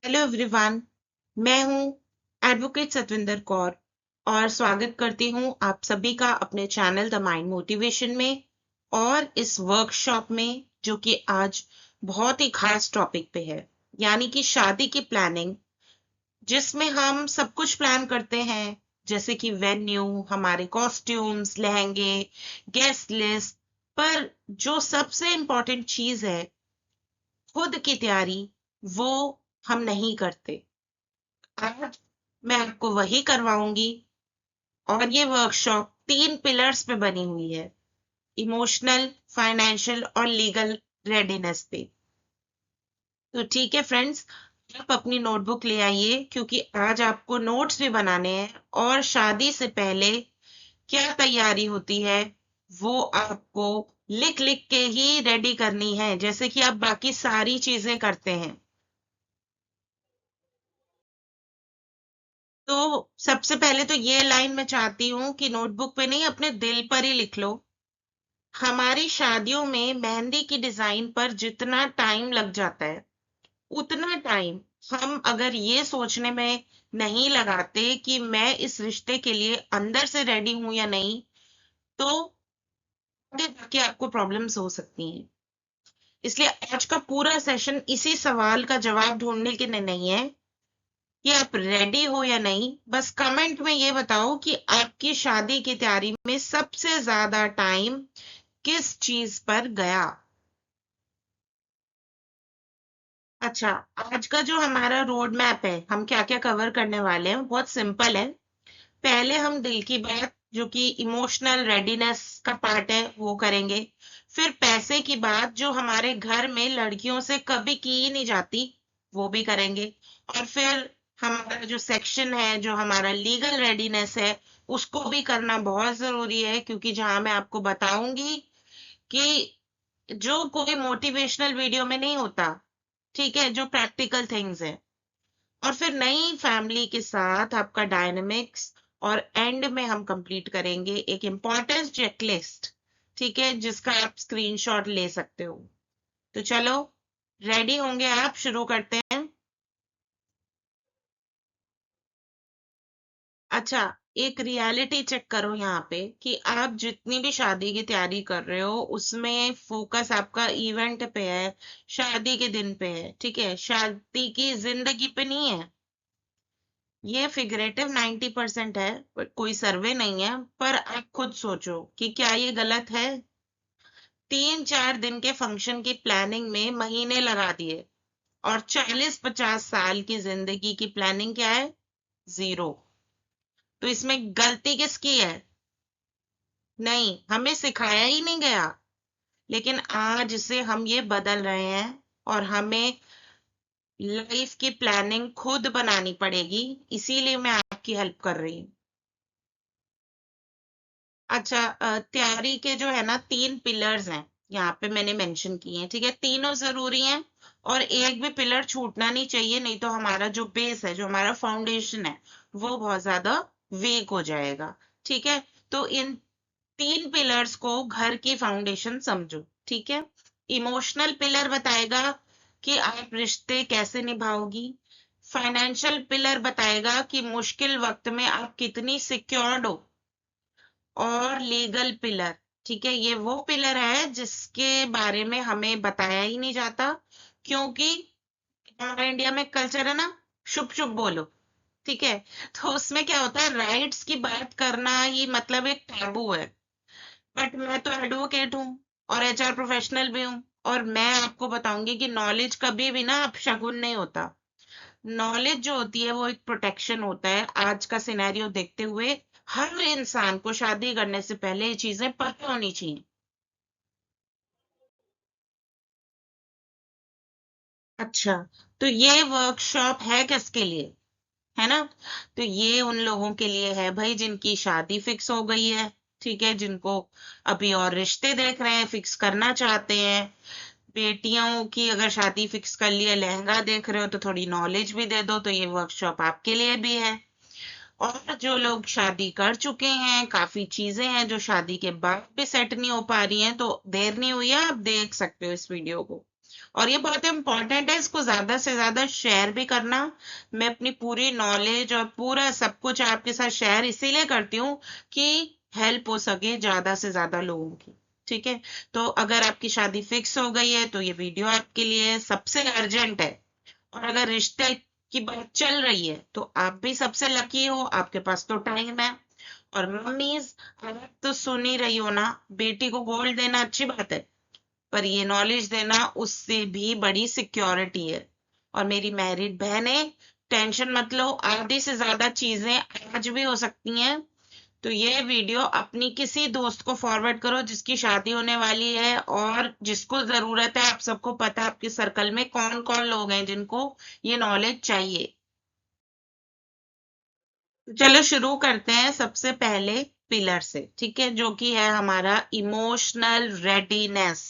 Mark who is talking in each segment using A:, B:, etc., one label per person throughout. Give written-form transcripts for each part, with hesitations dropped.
A: Hello everyone. मैं हूं advocate Satwinder Kaur और स्वागत करती हूं आप सभी का अपने चैनल द माइंड मोटिवेशन में और इस वर्कशॉप में जो कि आज बहुत ही खास टॉपिक पे है, यानी कि शादी की प्लानिंग, जिसमें हम सब कुछ प्लान करते हैं, जैसे कि वेन्यू, हमारे कॉस्ट्यूम्स, लहंगे, गेस्ट लिस्ट। पर जो सबसे इम्पोर्टेंट चीज है, खुद की तैयारी, वो हम नहीं करते। आज मैं आपको वही करवाऊंगी और ये वर्कशॉप 3 पिलर्स पे बनी हुई है: इमोशनल, फाइनेंशियल और लीगल रेडीनेस पे। तो ठीक है फ्रेंड्स, आप अपनी नोटबुक ले आइए क्योंकि आज आपको नोट्स भी बनाने हैं और शादी से पहले क्या तैयारी होती है वो आपको लिख लिख के ही रेडी करनी है, जैसे कि आप बाकी सारी चीजें करते हैं। तो सबसे पहले तो ये लाइन मैं चाहती हूँ कि नोटबुक पे नहीं, अपने दिल पर ही लिख लो। हमारी शादियों में मेहंदी की डिजाइन पर जितना टाइम लग जाता है, उतना टाइम हम अगर ये सोचने में नहीं लगाते कि मैं इस रिश्ते के लिए अंदर से रेडी हूं या नहीं, तो आगे जाके आपको प्रॉब्लम्स हो सकती हैं। इसलिए आज का पूरा सेशन इसी सवाल का जवाब ढूंढने के लिए नहीं है कि आप रेडी हो या नहीं। बस कमेंट में ये बताओ कि आपकी शादी की तैयारी में सबसे ज्यादा टाइम किस चीज पर गया। अच्छा, आज का जो हमारा रोड मैप है, हम क्या क्या कवर करने वाले हैं, बहुत सिंपल है। पहले हम दिल की बात, जो कि इमोशनल रेडीनेस का पार्ट है, वो करेंगे। फिर पैसे की बात, जो हमारे घर में लड़कियों से कभी की ही नहीं जाती, वो भी करेंगे। और फिर हमारा जो सेक्शन है, जो हमारा लीगल रेडीनेस है, उसको भी करना बहुत जरूरी है, क्योंकि जहां मैं आपको बताऊंगी कि जो कोई मोटिवेशनल वीडियो में नहीं होता, ठीक है, जो प्रैक्टिकल थिंग्स है। और फिर नई फैमिली के साथ आपका डायनेमिक्स, और एंड में हम कंप्लीट करेंगे एक इम्पोर्टेंस चेकलिस्ट, ठीक है, जिसका आप स्क्रीनशॉट ले सकते हो। तो चलो, रेडी होंगे आप? शुरू करते हैं। अच्छा, एक रियलिटी चेक करो यहाँ पे कि आप जितनी भी शादी की तैयारी कर रहे हो, उसमें फोकस आपका इवेंट पे है, शादी के दिन पे है, ठीक है, शादी की जिंदगी पे नहीं है। ये फिगरेटिव 90% है, पर कोई सर्वे नहीं है। पर आप खुद सोचो कि क्या ये गलत है? 3-4 दिन के फंक्शन की प्लानिंग में महीने लगा दिए, और 40-50 साल की जिंदगी की प्लानिंग क्या है? जीरो। तो इसमें गलती किसकी है? नहीं, हमें सिखाया ही नहीं गया। लेकिन आज से हम ये बदल रहे हैं और हमें लाइफ की प्लानिंग खुद बनानी पड़ेगी। इसीलिए मैं आपकी हेल्प कर रही हूँ। अच्छा, तैयारी के जो है ना 3 पिलर्स हैं, यहाँ पे मैंने मेंशन किए हैं, ठीक है, तीनों जरूरी हैं। और एक भी पिलर छूटना नहीं चाहिए, नहीं तो हमारा जो बेस है, जो हमारा फाउंडेशन है, वो बहुत ज्यादा वीक हो जाएगा। ठीक है, तो इन 3 पिलर्स को घर की फाउंडेशन समझो, ठीक है। इमोशनल पिलर बताएगा कि आप रिश्ते कैसे निभाओगी। फाइनेंशियल पिलर बताएगा कि मुश्किल वक्त में आप कितनी सिक्योर्ड हो। और लीगल पिलर, ठीक है, ये वो पिलर है जिसके बारे में हमें बताया ही नहीं जाता, क्योंकि हमारे इंडिया में कल्चर है ना, शुभ शुभ बोलो, ठीक है। तो उसमें क्या होता है, राइट्स की बात करना ही मतलब एक टैबू है। बट मैं तो एडवोकेट हूँ और एचआर प्रोफेशनल भी हूँ, और मैं आपको बताऊंगी कि नॉलेज कभी भी ना अपशगुन नहीं होता। नॉलेज जो होती है वो एक प्रोटेक्शन होता है। आज का सिनेरियो देखते हुए हर इंसान को शादी करने से पहले ये चीजें पता होनी चाहिए। अच्छा, तो ये वर्कशॉप है किसके लिए? है ना? तो ये उन लोगों के लिए है भाई, जिनकी शादी फिक्स हो गई है, ठीक है, जिनको अभी और रिश्ते देख रहे हैं, फिक्स करना चाहते हैं। बेटियों की अगर शादी फिक्स कर ली है, लहंगा देख रहे हो, तो थोड़ी नॉलेज भी दे दो, तो ये वर्कशॉप आपके लिए भी है। और जो लोग शादी कर चुके हैं, काफी चीजें हैं जो शादी के बाद भी सेट नहीं हो पा रही हैं, तो देर नहीं हुई है, आप देख सकते हो इस वीडियो को। और ये बहुत इंपॉर्टेंट है, इसको ज्यादा से ज्यादा शेयर भी करना। मैं अपनी पूरी नॉलेज और पूरा सब कुछ आपके साथ शेयर इसीलिए करती हूँ कि हेल्प हो सके ज्यादा से ज्यादा लोगों की। ठीक है, तो अगर आपकी शादी फिक्स हो गई है तो ये वीडियो आपके लिए सबसे अर्जेंट है। और अगर रिश्ते की बात चल रही है तो आप भी सबसे लकी हो, आपके पास तो टाइम है। और मम्मीज, आप तो सुन ही रही हो ना, बेटी को गोल्ड देना अच्छी बात है, पर ये नॉलेज देना उससे भी बड़ी सिक्योरिटी है। और मेरी मैरिड बहनें, टेंशन मत लो, आधी से ज्यादा चीजें आज भी हो सकती हैं। तो ये वीडियो अपनी किसी दोस्त को फॉरवर्ड करो जिसकी शादी होने वाली है और जिसको जरूरत है। आप सबको पता है आपके सर्कल में कौन कौन लोग हैं जिनको ये नॉलेज चाहिए। तो चलो शुरू करते हैं सबसे पहले पिलर से, ठीक है, जो कि है हमारा इमोशनल रेडीनेस।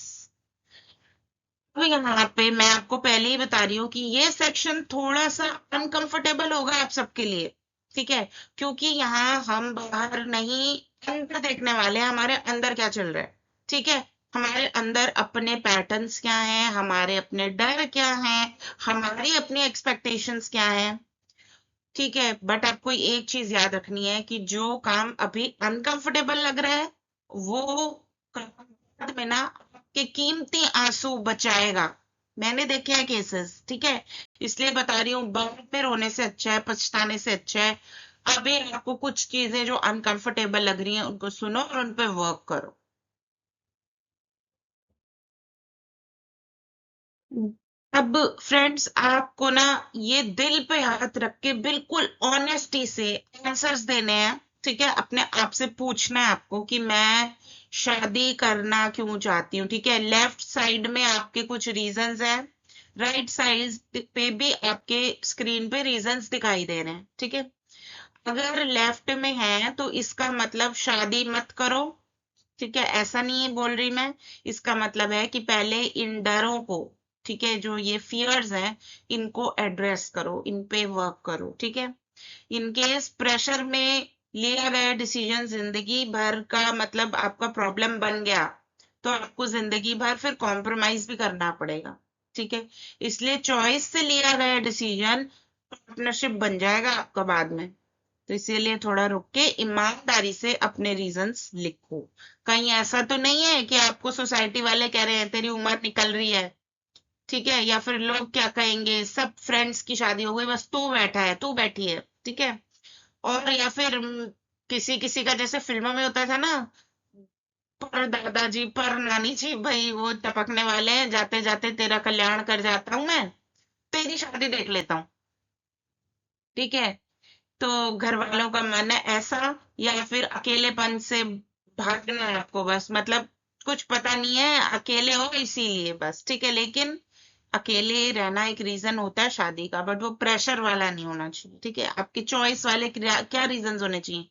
A: तो यहाँ पे मैं आपको पहले ही बता रही हूँ कि ये सेक्शन थोड़ा सा अनकंफर्टेबल होगा आप सबके लिए। ठीक है, क्योंकि यहाँ हम बाहर नहीं, अंदर देखने वाले हैं, हमारे अंदर क्या चल रहा है। ठीक है, हमारे अंदर अपने पैटर्न्स क्या हैं, हमारे अपने डर क्या हैं, हमारी अपनी एक्सपेक्टेशंस क्या हैं। ठीक है, बट आपको एक चीज याद रखनी है कि जो काम अभी अनकंफर्टेबल लग रहा है वो काम बाद में ना आपके कीमती आंसू बचाएगा। मैंने देखे हैं केसेस, ठीक है, इसलिए बता रही हूँ, बाद में रोने से अच्छा है, पछताने से अच्छा है अभी आपको कुछ चीजें जो अनकंफर्टेबल लग रही हैं उनको सुनो और उन पे वर्क करो। अब फ्रेंड्स, आपको ना ये दिल पे हाथ रख के बिल्कुल ऑनेस्टी से आंसर्स देने हैं। ठीक है, अपने आप से पूछना है आपको कि मैं शादी करना क्यों चाहती हूँ। ठीक है, लेफ्ट साइड में आपके कुछ रीजंस हैं, राइट साइड पे भी आपके स्क्रीन पे रीजंस दिखाई दे रहे हैं। ठीक है, अगर लेफ्ट में है तो इसका मतलब शादी मत करो। ठीक है, ऐसा नहीं है बोल रही मैं, इसका मतलब है कि पहले इन डरों को, ठीक है, जो ये फियर्स हैं, इनको एड्रेस करो, इन पे वर्क करो। ठीक है, इनकेस प्रेशर में लिया गया डिसीजन जिंदगी भर का मतलब आपका प्रॉब्लम बन गया तो आपको जिंदगी भर फिर कॉम्प्रोमाइज भी करना पड़ेगा। ठीक है, इसलिए चॉइस से लिया गया डिसीजन पार्टनरशिप बन जाएगा आपका बाद में। तो इसीलिए थोड़ा रुक के ईमानदारी से अपने रीजंस लिखो। कहीं ऐसा तो नहीं है कि आपको सोसाइटी वाले कह रहे हैं तेरी उम्र निकल रही है, ठीक है, या फिर लोग क्या कहेंगे, सब फ्रेंड्स की शादी हो गई बस तू बैठा है, तू बैठी है। ठीक है, और या फिर किसी किसी का जैसे फिल्मों में होता था ना, पर दादाजी पर नानी जी भाई वो टपकने वाले हैं, जाते जाते तेरा कल्याण कर जाता हूं मैं, तेरी शादी देख लेता हूँ। ठीक है, तो घर वालों का मन है ऐसा, या फिर अकेलेपन से भागना है आपको, बस मतलब कुछ पता नहीं है, अकेले हो इसीलिए बस। ठीक है, लेकिन अकेले रहना एक रीजन होता है शादी का, बट वो प्रेशर वाला नहीं होना चाहिए। ठीक है, आपकी चॉइस वाले क्या रीजंस होने चाहिए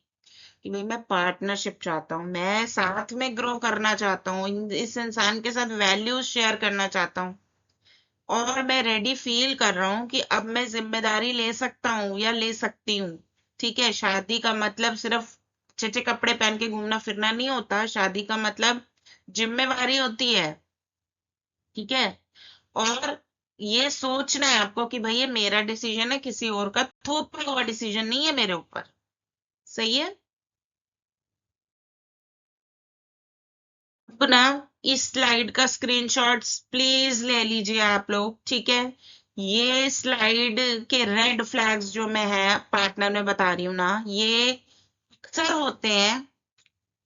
A: कि भाई मैं पार्टनरशिप चाहता हूँ, मैं साथ में ग्रो करना चाहता हूँ, इस इंसान के साथ वैल्यूज शेयर करना चाहता हूँ, और मैं रेडी फील कर रहा हूँ कि अब मैं जिम्मेदारी ले सकता हूँ या ले सकती हूँ। ठीक है, शादी का मतलब सिर्फ अच्छे अच्छे कपड़े पहन के घूमना फिरना नहीं होता, शादी का मतलब जिम्मेवारी होती है। ठीक है, और ये सोचना है आपको कि भाई ये मेरा डिसीजन है, किसी और का थोपा हुआ डिसीजन नहीं है मेरे ऊपर। सही है। अब ना इस स्लाइड का स्क्रीनशॉट्स प्लीज ले लीजिए आप लोग। ठीक है, ये स्लाइड के रेड फ्लैग्स जो मैं है पार्टनर में बता रही हूँ ना, ये अक्सर होते हैं।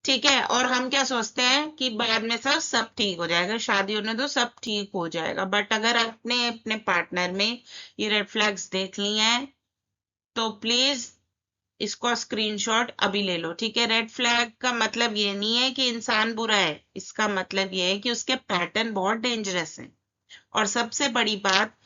A: ठीक है, और हम क्या सोचते हैं कि बाद में सब सब ठीक हो जाएगा, शादी होने दो सब ठीक हो जाएगा, बट अगर आपने अपने पार्टनर में ये रेड फ्लैग्स देख ली हैं तो प्लीज इसको स्क्रीनशॉट अभी ले लो। ठीक है, रेड फ्लैग का मतलब ये नहीं है कि इंसान बुरा है, इसका मतलब ये है कि उसके पैटर्न बहुत डेंजरस हैं। और सबसे बड़ी बात,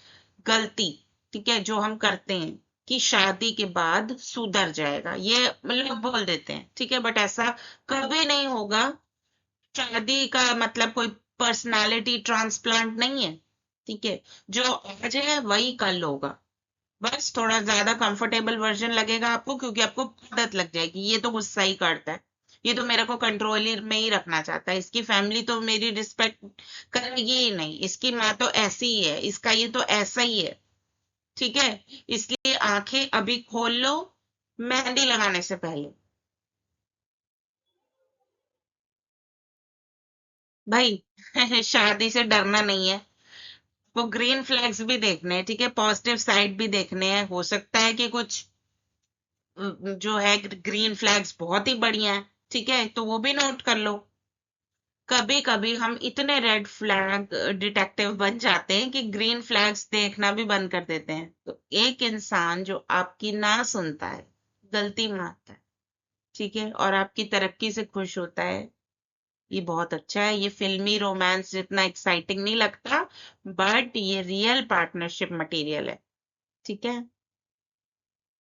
A: गलती, ठीक है, जो हम करते हैं कि शादी के बाद सुधर जाएगा, ये मतलब बोल देते हैं। ठीक है, बट ऐसा कभी नहीं होगा। शादी का मतलब कोई पर्सनालिटी ट्रांसप्लांट नहीं है। ठीक है, जो आज है वही कल होगा, बस थोड़ा ज्यादा कंफर्टेबल वर्जन लगेगा आपको क्योंकि आपको आदत लग जाएगी, ये तो गुस्सा ही करता है, ये तो मेरे को कंट्रोल में ही रखना चाहता है, इसकी फैमिली तो मेरी रिस्पेक्ट करेगी ही नहीं, इसकी माँ तो ऐसी ही है, इसका ये तो ऐसा ही है। ठीक है, इसलिए आंखें अभी खोल लो मेहंदी लगाने से पहले। भाई शादी से डरना नहीं है, वो ग्रीन फ्लैग्स भी देखने हैं, ठीक है, पॉजिटिव साइड भी देखने हैं। हो सकता है कि कुछ जो है ग्रीन फ्लैग्स बहुत ही बढ़िया है, ठीक है, तो वो भी नोट कर लो। कभी कभी हम इतने रेड फ्लैग डिटेक्टिव बन जाते हैं कि ग्रीन फ्लैग्स देखना भी बंद कर देते हैं। तो एक इंसान जो आपकी ना सुनता है, गलती मानता है, ठीक है, और आपकी तरक्की से खुश होता है, ये बहुत अच्छा है। ये फिल्मी रोमांस जितना एक्साइटिंग नहीं लगता, बट ये रियल पार्टनरशिप मटेरियल है। ठीक है,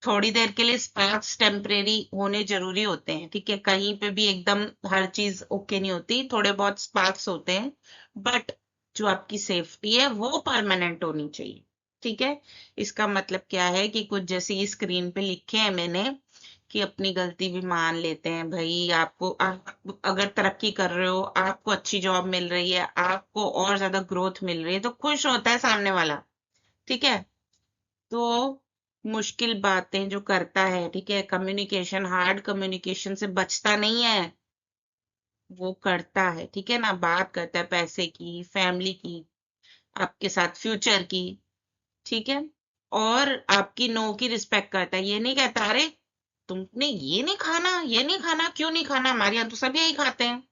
A: थोड़ी देर के लिए स्पार्क्स टेम्परेरी होने जरूरी होते हैं, ठीक है, कहीं पे भी एकदम हर चीज ओके नहीं होती, थोड़े बहुत स्पार्क्स होते हैं, बट जो आपकी सेफ्टी है वो परमानेंट होनी चाहिए। ठीक है, इसका मतलब क्या है कि कुछ जैसे स्क्रीन पे लिखे हैं मैंने कि अपनी गलती भी मान लेते हैं भाई। आपको आप अगर तरक्की कर रहे हो, आपको अच्छी जॉब मिल रही है, आपको और ज्यादा ग्रोथ मिल रही है, तो खुश होता है सामने वाला। ठीक है, तो मुश्किल बातें जो करता है, ठीक है, कम्युनिकेशन, हार्ड कम्युनिकेशन से बचता नहीं है, वो करता है, ठीक है ना, बात करता है पैसे की, फैमिली की, आपके साथ फ्यूचर की। ठीक है, और आपकी नो की रिस्पेक्ट करता है, ये नहीं कहता अरे तुमने ये नहीं खाना, ये नहीं खाना, क्यों नहीं खाना, हमारे यहाँ तो सब यही खाते हैं।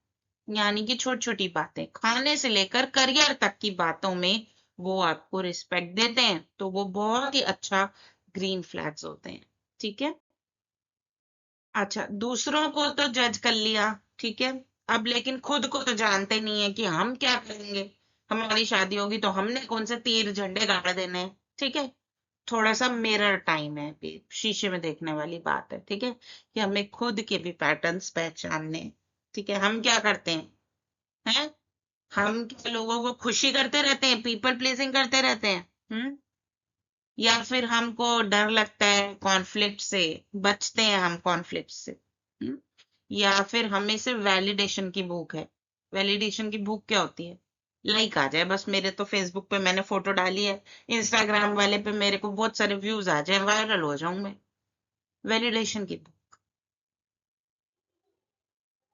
A: यानी कि छोटी छोटी बातें, खाने से लेकर करियर तक की बातों में वो आपको रिस्पेक्ट देते हैं, तो वो बहुत ही अच्छा ग्रीन फ्लैग्स होते हैं। ठीक है, अच्छा, दूसरों को तो जज कर लिया, ठीक है, अब लेकिन खुद को तो जानते नहीं है कि हम क्या करेंगे। हमारी शादी होगी तो हमने कौन से तीर झंडे गाड़ देने हैं। ठीक है, थोड़ा सा मिरर टाइम है अभी, शीशे में देखने वाली बात है, ठीक है, कि हमें खुद के भी पैटर्न्स पहचानने हैं। ठीक है, हम क्या करते हैं? हम क्या लोगों को खुशी करते रहते हैं, पीपल प्लीजिंग करते रहते हैं? या फिर हमको डर लगता है कॉन्फ्लिक्ट से, बचते हैं हम कॉन्फ्लिक्ट से? हम्म? या फिर हमें सिर्फ वैलिडेशन की भूख है? वैलिडेशन की भूख क्या होती है? लाइक आ जाए बस, मेरे तो फेसबुक पे मैंने फोटो डाली है, इंस्टाग्राम वाले पे मेरे को बहुत सारे व्यूज आ जाए, वायरल हो जाऊं मैं। वैलिडेशन की भूख।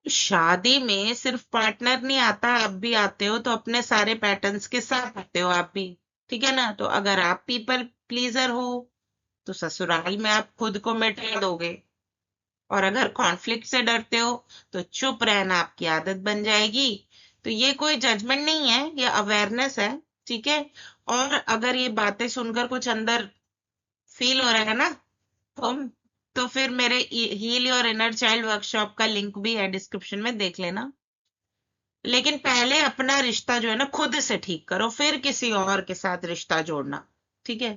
A: शादी में सिर्फ पार्टनर नहीं आता, आप भी आते हो, तो अपने सारे पैटर्न्स के साथ आते हो आप भी। ठीक है ना, तो अगर आप पीपल प्लीजर हो तो ससुराल में आप खुद को मिटा दोगे, और अगर कॉन्फ्लिक्ट से डरते हो तो चुप रहना आपकी आदत बन जाएगी। तो ये कोई जजमेंट नहीं है, ये अवेयरनेस है। ठीक है, और अगर ये बातें सुनकर कुछ अंदर फील हो रहा है ना, तो फिर मेरे heal your inner child workshop का लिंक भी है डिस्क्रिप्शन में, देख लेना। लेकिन पहले अपना रिश्ता जो है ना खुद से ठीक करो, फिर किसी और के साथ रिश्ता जोड़ना। ठीक है,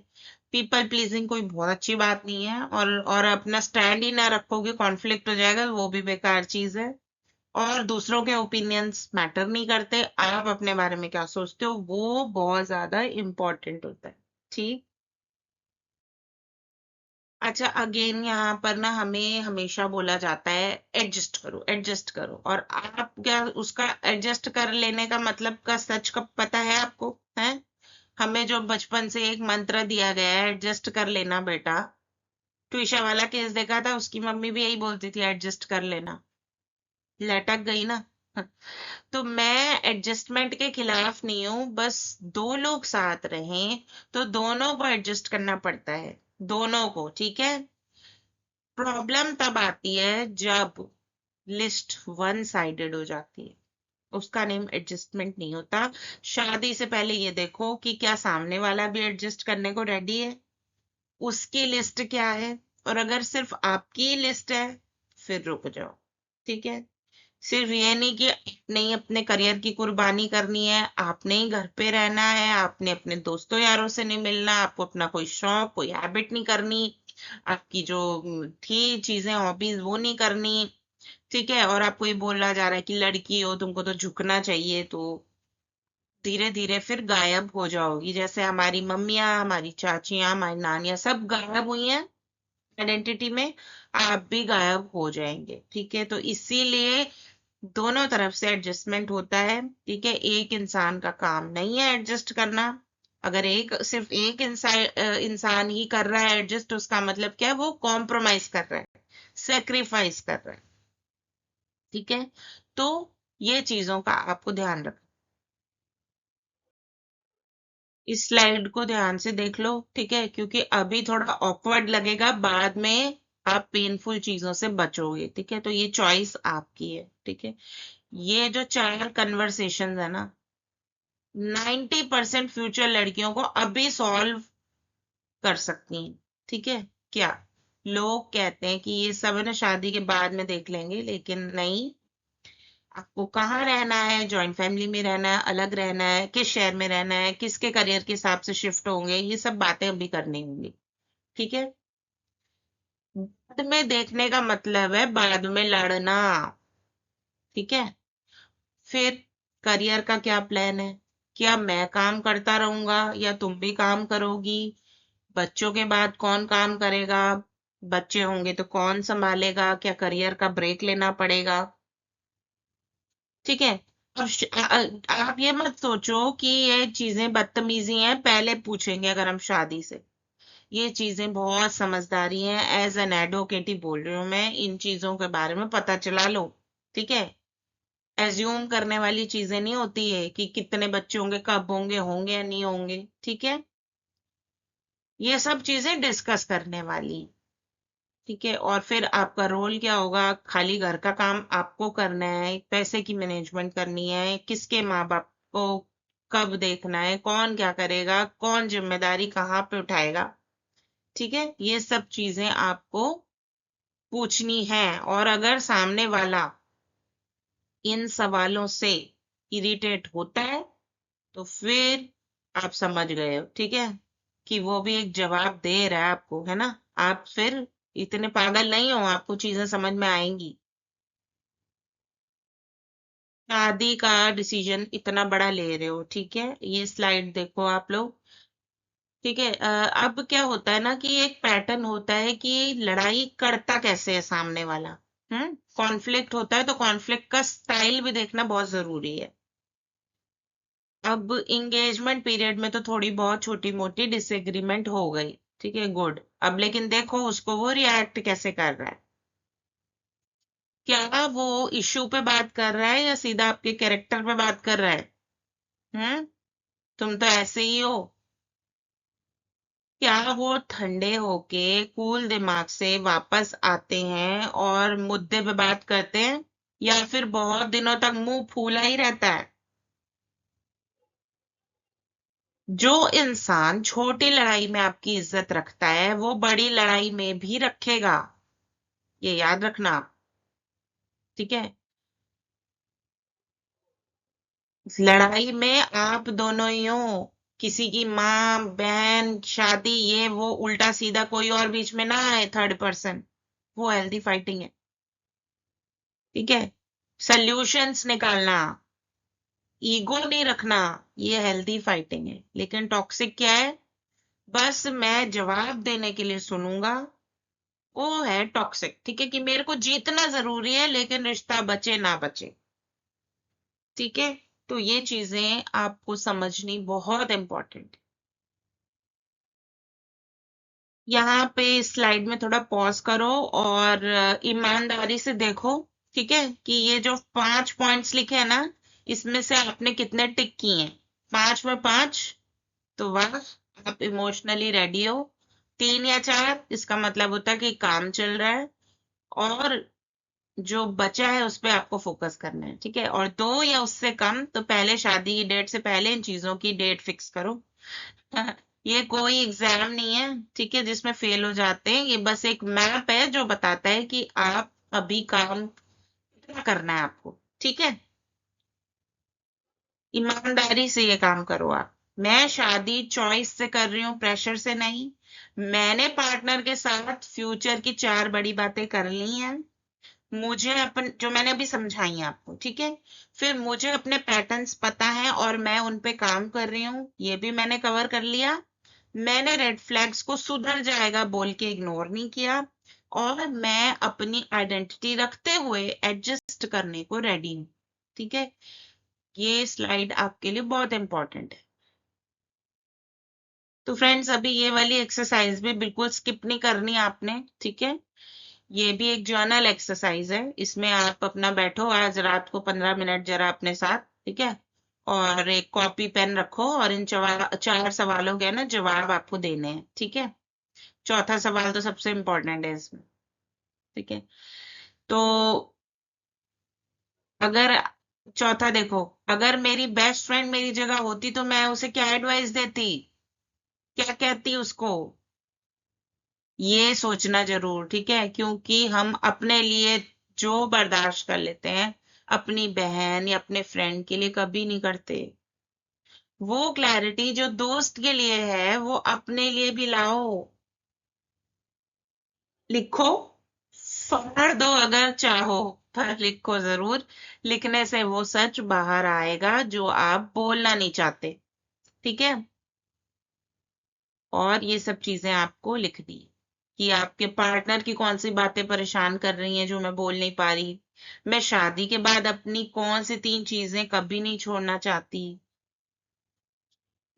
A: पीपल प्लीजिंग कोई बहुत अच्छी बात नहीं है, और अपना स्टैंड ही ना रखोगे, कॉन्फ्लिक्ट हो जाएगा, वो भी बेकार चीज है। और दूसरों के ओपिनियंस मैटर नहीं करते, आप अपने बारे में क्या सोचते हो वो बहुत ज्यादा इम्पोर्टेंट होता है। ठीक, अच्छा, अगेन यहाँ पर ना हमें हमेशा बोला जाता है एडजस्ट करो, एडजस्ट करो, और आप क्या उसका एडजस्ट कर लेने का मतलब का सच का पता है आपको? है, हमें जो बचपन से एक मंत्र दिया गया है, एडजस्ट कर लेना बेटा। ट्यूशा वाला केस देखा था, उसकी मम्मी भी यही बोलती थी, एडजस्ट कर लेना, लटक गई ना। तो मैं एडजस्टमेंट के खिलाफ नहीं हूँ, बस दो लोग साथ रहें तो दोनों को एडजस्ट करना पड़ता है, दोनों को। ठीक है, प्रॉब्लम तब आती है जब लिस्ट वन साइडेड हो जाती है, उसका नेम एडजस्टमेंट नहीं होता। शादी से पहले ये देखो कि क्या सामने वाला भी एडजस्ट करने को रेडी है, उसकी लिस्ट क्या है, और अगर सिर्फ आपकी लिस्ट है फिर रुक जाओ। ठीक है, सिर्फ ये नहीं कि नहीं अपने करियर की कुर्बानी करनी है, आपने ही घर पे रहना है, आपने अपने दोस्तों यारों से नहीं मिलना, आपको अपना कोई शौक, कोई हैबिट नहीं करनी, आपकी जो थी चीजें, हॉबीज, वो नहीं करनी। ठीक है, और आपको ये बोला जा रहा है कि लड़की हो तुमको तो झुकना चाहिए, तो धीरे धीरे फिर गायब हो जाओगी, जैसे हमारी मम्मियाँ, हमारी चाचियाँ, हमारी नानियाँ सब गायब हुई हैं। आइडेंटिटी में आप भी गायब हो जाएंगे। ठीक है, तो इसीलिए दोनों तरफ से एडजस्टमेंट होता है। ठीक है, एक इंसान का काम नहीं है एडजस्ट करना। अगर सिर्फ एक इंसान ही कर रहा है एडजस्ट, उसका मतलब क्या है, वो कॉम्प्रोमाइज कर रहा है, सेक्रीफाइस कर रहा है। ठीक है, तो ये चीजों का आपको ध्यान रखना। इस स्लाइड को ध्यान से देख लो। ठीक है, क्योंकि अभी थोड़ा ऑकवर्ड लगेगा, बाद में आप पेनफुल चीजों से बचोगे। ठीक है, तो ये चॉइस आपकी है। ठीक है, ये जो 4 कन्वर्सेशन है ना, 90% फ्यूचर लड़कियों को अभी सॉल्व कर सकती हैं। ठीक है, क्या लोग कहते हैं कि ये सब है ना शादी के बाद में देख लेंगे, लेकिन नहीं। आपको कहाँ रहना है, जॉइंट फैमिली में रहना है, अलग रहना है, किस शहर में रहना है, किसके करियर के हिसाब से शिफ्ट होंगे, ये सब बातें अभी करनी होंगी। ठीक है, बाद में देखने का मतलब है बाद में लड़ना। ठीक है, फिर करियर का क्या प्लान है, क्या मैं काम करता रहूंगा या तुम भी काम करोगी, बच्चों के बाद कौन काम करेगा, बच्चे होंगे तो कौन संभालेगा, क्या करियर का ब्रेक लेना पड़ेगा। ठीक है, अब आप ये मत सोचो कि ये चीजें बदतमीजी हैं, पहले पूछेंगे अगर हम शादी से। ये चीजें बहुत समझदारी हैं, एज एन एडवोकेट ही बोल रही हूँ मैं, इन चीजों के बारे में पता चला लो। ठीक है, एज्यूम करने वाली चीजें नहीं होती है कि कितने बच्चे होंगे, कब होंगे, होंगे या नहीं होंगे। ठीक है, ये सब चीजें डिस्कस करने वाली। ठीक है, और फिर आपका रोल क्या होगा, खाली घर का काम आपको करना है, पैसे की मैनेजमेंट करनी है, किसके माँ बाप को कब देखना है, कौन क्या करेगा, कौन जिम्मेदारी कहाँ पे उठाएगा। ठीक है, ये सब चीजें आपको पूछनी है। और अगर सामने वाला इन सवालों से इरिटेट होता है, तो फिर आप समझ गए हो। ठीक है, कि वो भी एक जवाब दे रहा है आपको, है ना। आप फिर इतने पागल नहीं हो, आपको चीजें समझ में आएंगी। शादी का डिसीजन इतना बड़ा ले रहे हो, ठीक है, ये स्लाइड देखो आप लोग। ठीक है, अब क्या होता है ना कि एक पैटर्न होता है कि लड़ाई करता कैसे है सामने वाला। कॉन्फ्लिक्ट होता है तो कॉन्फ्लिक्ट का स्टाइल भी देखना बहुत जरूरी है। अब इंगेजमेंट पीरियड में तो थोड़ी बहुत छोटी मोटी डिसएग्रीमेंट हो गई। ठीक है, गुड। अब लेकिन देखो उसको वो रिएक्ट कैसे कर रहा है, क्या वो इश्यू पे बात कर रहा है या सीधा आपके कैरेक्टर पे बात कर रहा है। हम्म तुम तो ऐसे ही हो। क्या वो ठंडे होके कूल दिमाग से वापस आते हैं और मुद्दे पे बात करते हैं, या फिर बहुत दिनों तक मुंह फूला ही रहता है। जो इंसान छोटी लड़ाई में आपकी इज्जत रखता है वो बड़ी लड़ाई में भी रखेगा, ये याद रखना आप। ठीक है, लड़ाई में आप दोनों ही हो, किसी की माँ बहन शादी ये वो उल्टा सीधा कोई और बीच में ना आए, थर्ड पर्सन। वो हेल्दी फाइटिंग है। ठीक है, सल्यूशंस निकालना, ईगो नहीं रखना, ये हेल्दी फाइटिंग है। लेकिन टॉक्सिक क्या है, बस मैं जवाब देने के लिए सुनूंगा, वो है टॉक्सिक। ठीक है, कि मेरे को जीतना जरूरी है लेकिन रिश्ता बचे ना बचे। ठीक है, तो ये चीजें आपको समझनी बहुत इंपॉर्टेंट। यहाँ पे स्लाइड में थोड़ा पॉज करो और ईमानदारी से देखो। ठीक है, कि ये जो 5 पॉइंट्स लिखे हैं ना, इसमें से आपने कितने टिक किए हैं, 5 में 5, तो वाह, आप इमोशनली रेडी हो। 3 या 4 इसका मतलब होता है कि काम चल रहा है, और जो बचा है उस पे आपको फोकस करना है। ठीक है, और 2 या उससे कम तो पहले शादी की डेट से पहले इन चीजों की डेट फिक्स करो। ये कोई एग्जाम नहीं है, ठीक है, जिसमें फेल हो जाते हैं। ये बस एक मैप है जो बताता है कि आप अभी काम कितना करना है आपको। ठीक है, ईमानदारी से ये काम करो आप। मैं शादी चॉइस से कर रही हूँ, प्रेशर से नहीं। मैंने पार्टनर के साथ फ्यूचर की 4 बड़ी बातें कर ली हैं। मुझे अपन जो मैंने अभी समझाई है आपको, ठीक है। फिर मुझे अपने पैटर्न्स पता है और मैं उन पे काम कर रही हूँ, ये भी मैंने कवर कर लिया। मैंने रेड फ्लैग्स को सुधर जाएगा बोल के इग्नोर नहीं किया। और मैं अपनी आइडेंटिटी रखते हुए एडजस्ट करने को रेडी हूँ। ठीक है, ये स्लाइड आपके लिए बहुत इंपॉर्टेंट है। तो फ्रेंड्स, अभी ये वाली एक्सरसाइज भी बिल्कुल स्किप नहीं करनी आपने। ठीक है, ये भी एक जर्नल एक्सरसाइज है। इसमें आप अपना बैठो आज रात को 15 मिनट जरा अपने साथ। ठीक है, और एक कॉपी पेन रखो और इन 4 सवालों के ना जवाब आपको देने हैं। ठीक है, चौथा सवाल तो सबसे इम्पोर्टेंट है इसमें। ठीक है, तो अगर चौथा देखो, अगर मेरी बेस्ट फ्रेंड मेरी जगह होती तो मैं उसे क्या एडवाइस देती, क्या कहती उसको, ये सोचना जरूर। ठीक है, क्योंकि हम अपने लिए जो बर्दाश्त कर लेते हैं अपनी बहन या अपने फ्रेंड के लिए कभी नहीं करते। वो क्लैरिटी जो दोस्त के लिए है वो अपने लिए भी लाओ। लिखो, फाड़ दो अगर चाहो, पर लिखो जरूर। लिखने से वो सच बाहर आएगा जो आप बोलना नहीं चाहते। ठीक है, और ये सब चीजें आपको लिखनी है कि आपके पार्टनर की कौन सी बातें परेशान कर रही हैं जो मैं बोल नहीं पा रही। मैं शादी के बाद अपनी कौन सी 3 चीजें कभी नहीं छोड़ना चाहती।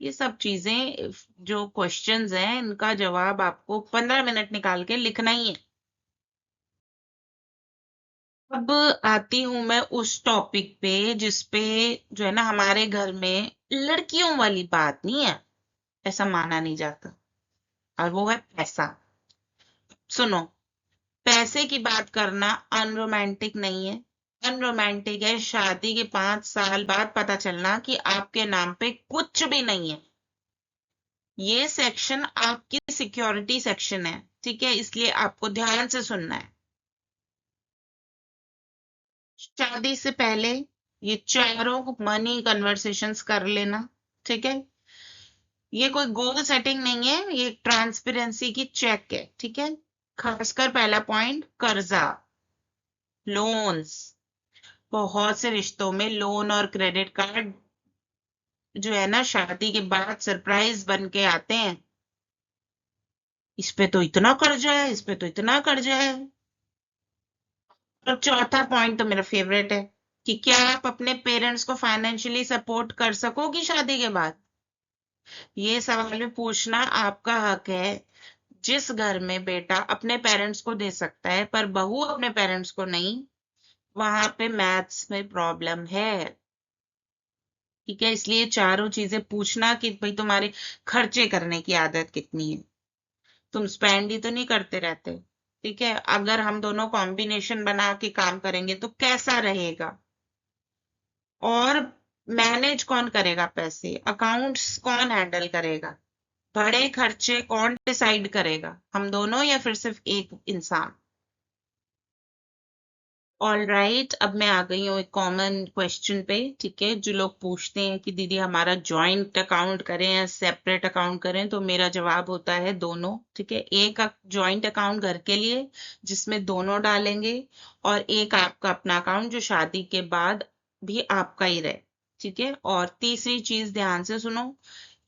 A: ये सब चीजें, जो क्वेश्चंस हैं इनका जवाब आपको 15 मिनट निकाल के लिखना ही है। अब आती हूं मैं उस टॉपिक पे जिसपे जो है ना हमारे घर में लड़कियों वाली बात नहीं है, ऐसा माना नहीं जाता, और वो है पैसा। सुनो, पैसे की बात करना अनरोमांटिक नहीं है। अनरोमांटिक है शादी के 5 साल बाद पता चलना कि आपके नाम पे कुछ भी नहीं है। ये सेक्शन आपकी सिक्योरिटी सेक्शन है। ठीक है, इसलिए आपको ध्यान से सुनना है। शादी से पहले ये चारों मनी कन्वर्सेशंस कर लेना। ठीक है, ये कोई गोल सेटिंग नहीं है, ये ट्रांसपेरेंसी की चेक है। ठीक है, खासकर पहला पॉइंट, कर्जा, लोन्स। बहुत से रिश्तों में लोन और क्रेडिट कार्ड जो है ना शादी के बाद सरप्राइज बन के आते हैं। इस पे तो इतना कर्जा है, इस पे तो इतना कर्जा है। और चौथा पॉइंट तो मेरा फेवरेट है कि क्या आप अपने पेरेंट्स को फाइनेंशियली सपोर्ट कर सकोगी शादी के बाद। ये सवाल भी पूछना आपका हक है। जिस घर में बेटा अपने पेरेंट्स को दे सकता है पर बहू अपने पेरेंट्स को नहीं, वहां पे मैथ्स में प्रॉब्लम है। ठीक है, इसलिए चारों चीजें पूछना कि भाई तुम्हारे खर्चे करने की आदत कितनी है, तुम स्पेंड ही तो नहीं करते रहते। ठीक है, अगर हम दोनों कॉम्बिनेशन बना के काम करेंगे तो कैसा रहेगा, और मैनेज कौन करेगा, पैसे अकाउंट्स कौन हैंडल करेगा, बड़े खर्चे कौन डिसाइड करेगा, हम दोनों या फिर सिर्फ एक इंसान। ऑल राइट, अब मैं आ गई हूँ एक कॉमन क्वेश्चन पे। ठीक है, जो लोग पूछते हैं कि दीदी हमारा जॉइंट अकाउंट करें या सेपरेट अकाउंट करें, तो मेरा जवाब होता है दोनों। ठीक है, एक जॉइंट अकाउंट घर के लिए जिसमें दोनों डालेंगे, और एक आपका अपना अकाउंट जो शादी के बाद भी आपका ही रहे। ठीक है, और तीसरी चीज ध्यान से सुनो,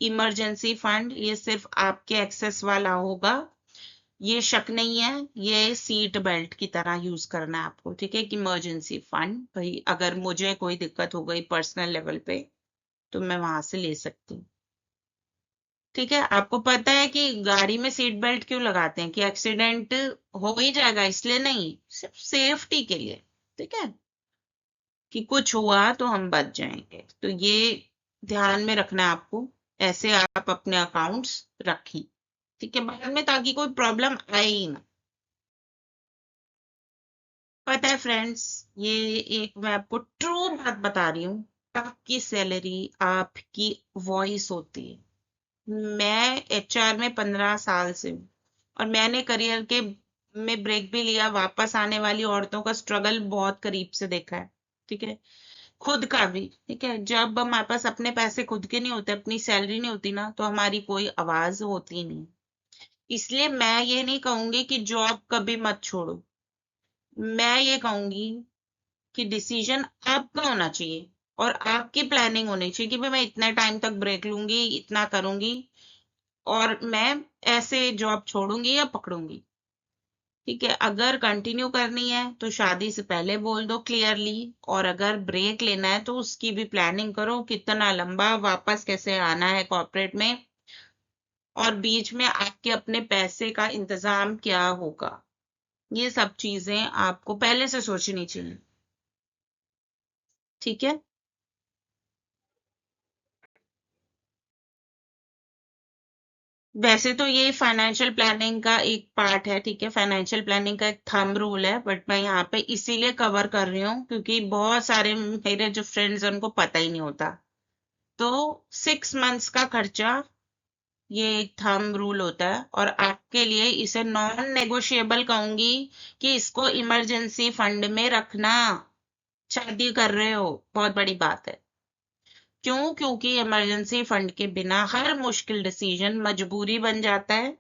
A: इमरजेंसी फंड ये सिर्फ आपके एक्सेस वाला होगा। ये शक नहीं है, ये सीट बेल्ट की तरह यूज करना है आपको। ठीक है, कि इमरजेंसी फंड, भाई अगर मुझे कोई दिक्कत हो गई पर्सनल लेवल पे तो मैं वहां से ले सकती हूँ। ठीक है, आपको पता है कि गाड़ी में सीट बेल्ट क्यों लगाते हैं, कि एक्सीडेंट हो ही जाएगा इसलिए नहीं, सिर्फ सेफ्टी के लिए। ठीक है, कि कुछ हुआ तो हम बच जाएंगे, तो ये ध्यान में रखना है आपको। ऐसे आप अपने अकाउंट्स रखें। ठीक है, बाद में, ताकि कोई प्रॉब्लम आए ही ना। पता है फ्रेंड्स, ये एक मैं आपको ट्रू बात बता रही हूँ, आपकी सैलरी आपकी वॉइस होती है। मैं एचआर में 15 साल से हूँ, और मैंने करियर के में ब्रेक भी लिया, वापस आने वाली औरतों का स्ट्रगल बहुत करीब से देखा है। ठीक है, खुद का भी। ठीक है, जब हमारे पास अपने पैसे खुद के नहीं होते, अपनी सैलरी नहीं होती ना, तो हमारी कोई आवाज होती नहीं। इसलिए मैं ये नहीं कहूंगी कि जॉब कभी मत छोड़ो, मैं ये कहूंगी कि डिसीजन आपका होना चाहिए, और आपकी प्लानिंग होनी चाहिए कि भाई मैं इतना टाइम तक ब्रेक लूंगी, इतना करूंगी, और मैं ऐसे जॉब छोड़ूंगी या पकड़ूंगी। ठीक है, अगर कंटिन्यू करनी है तो शादी से पहले बोल दो क्लियरली, और अगर ब्रेक लेना है तो उसकी भी प्लानिंग करो, कितना लंबा वापस कैसे आना है कॉर्पोरेट में, और बीच में आपके अपने पैसे का इंतजाम क्या होगा। ये सब चीजें आपको पहले से सोचनी चाहिए। ठीक है। वैसे तो ये फाइनेंशियल प्लानिंग का एक पार्ट है, ठीक है, फाइनेंशियल प्लानिंग का एक थंब रूल है, बट मैं यहाँ पे इसीलिए कवर कर रही हूँ क्योंकि बहुत सारे मेरे जो फ्रेंड्स हैं उनको पता ही नहीं होता। तो 6 मंथ्स का खर्चा, ये एक थंब रूल होता है, और आपके लिए इसे नॉन नेगोशिएबल कहूंगी कि इसको इमरजेंसी फंड में रखना। शादी कर रहे हो, बहुत बड़ी बात है। क्यों? क्योंकि इमरजेंसी फंड के बिना हर मुश्किल डिसीजन मजबूरी बन जाता है।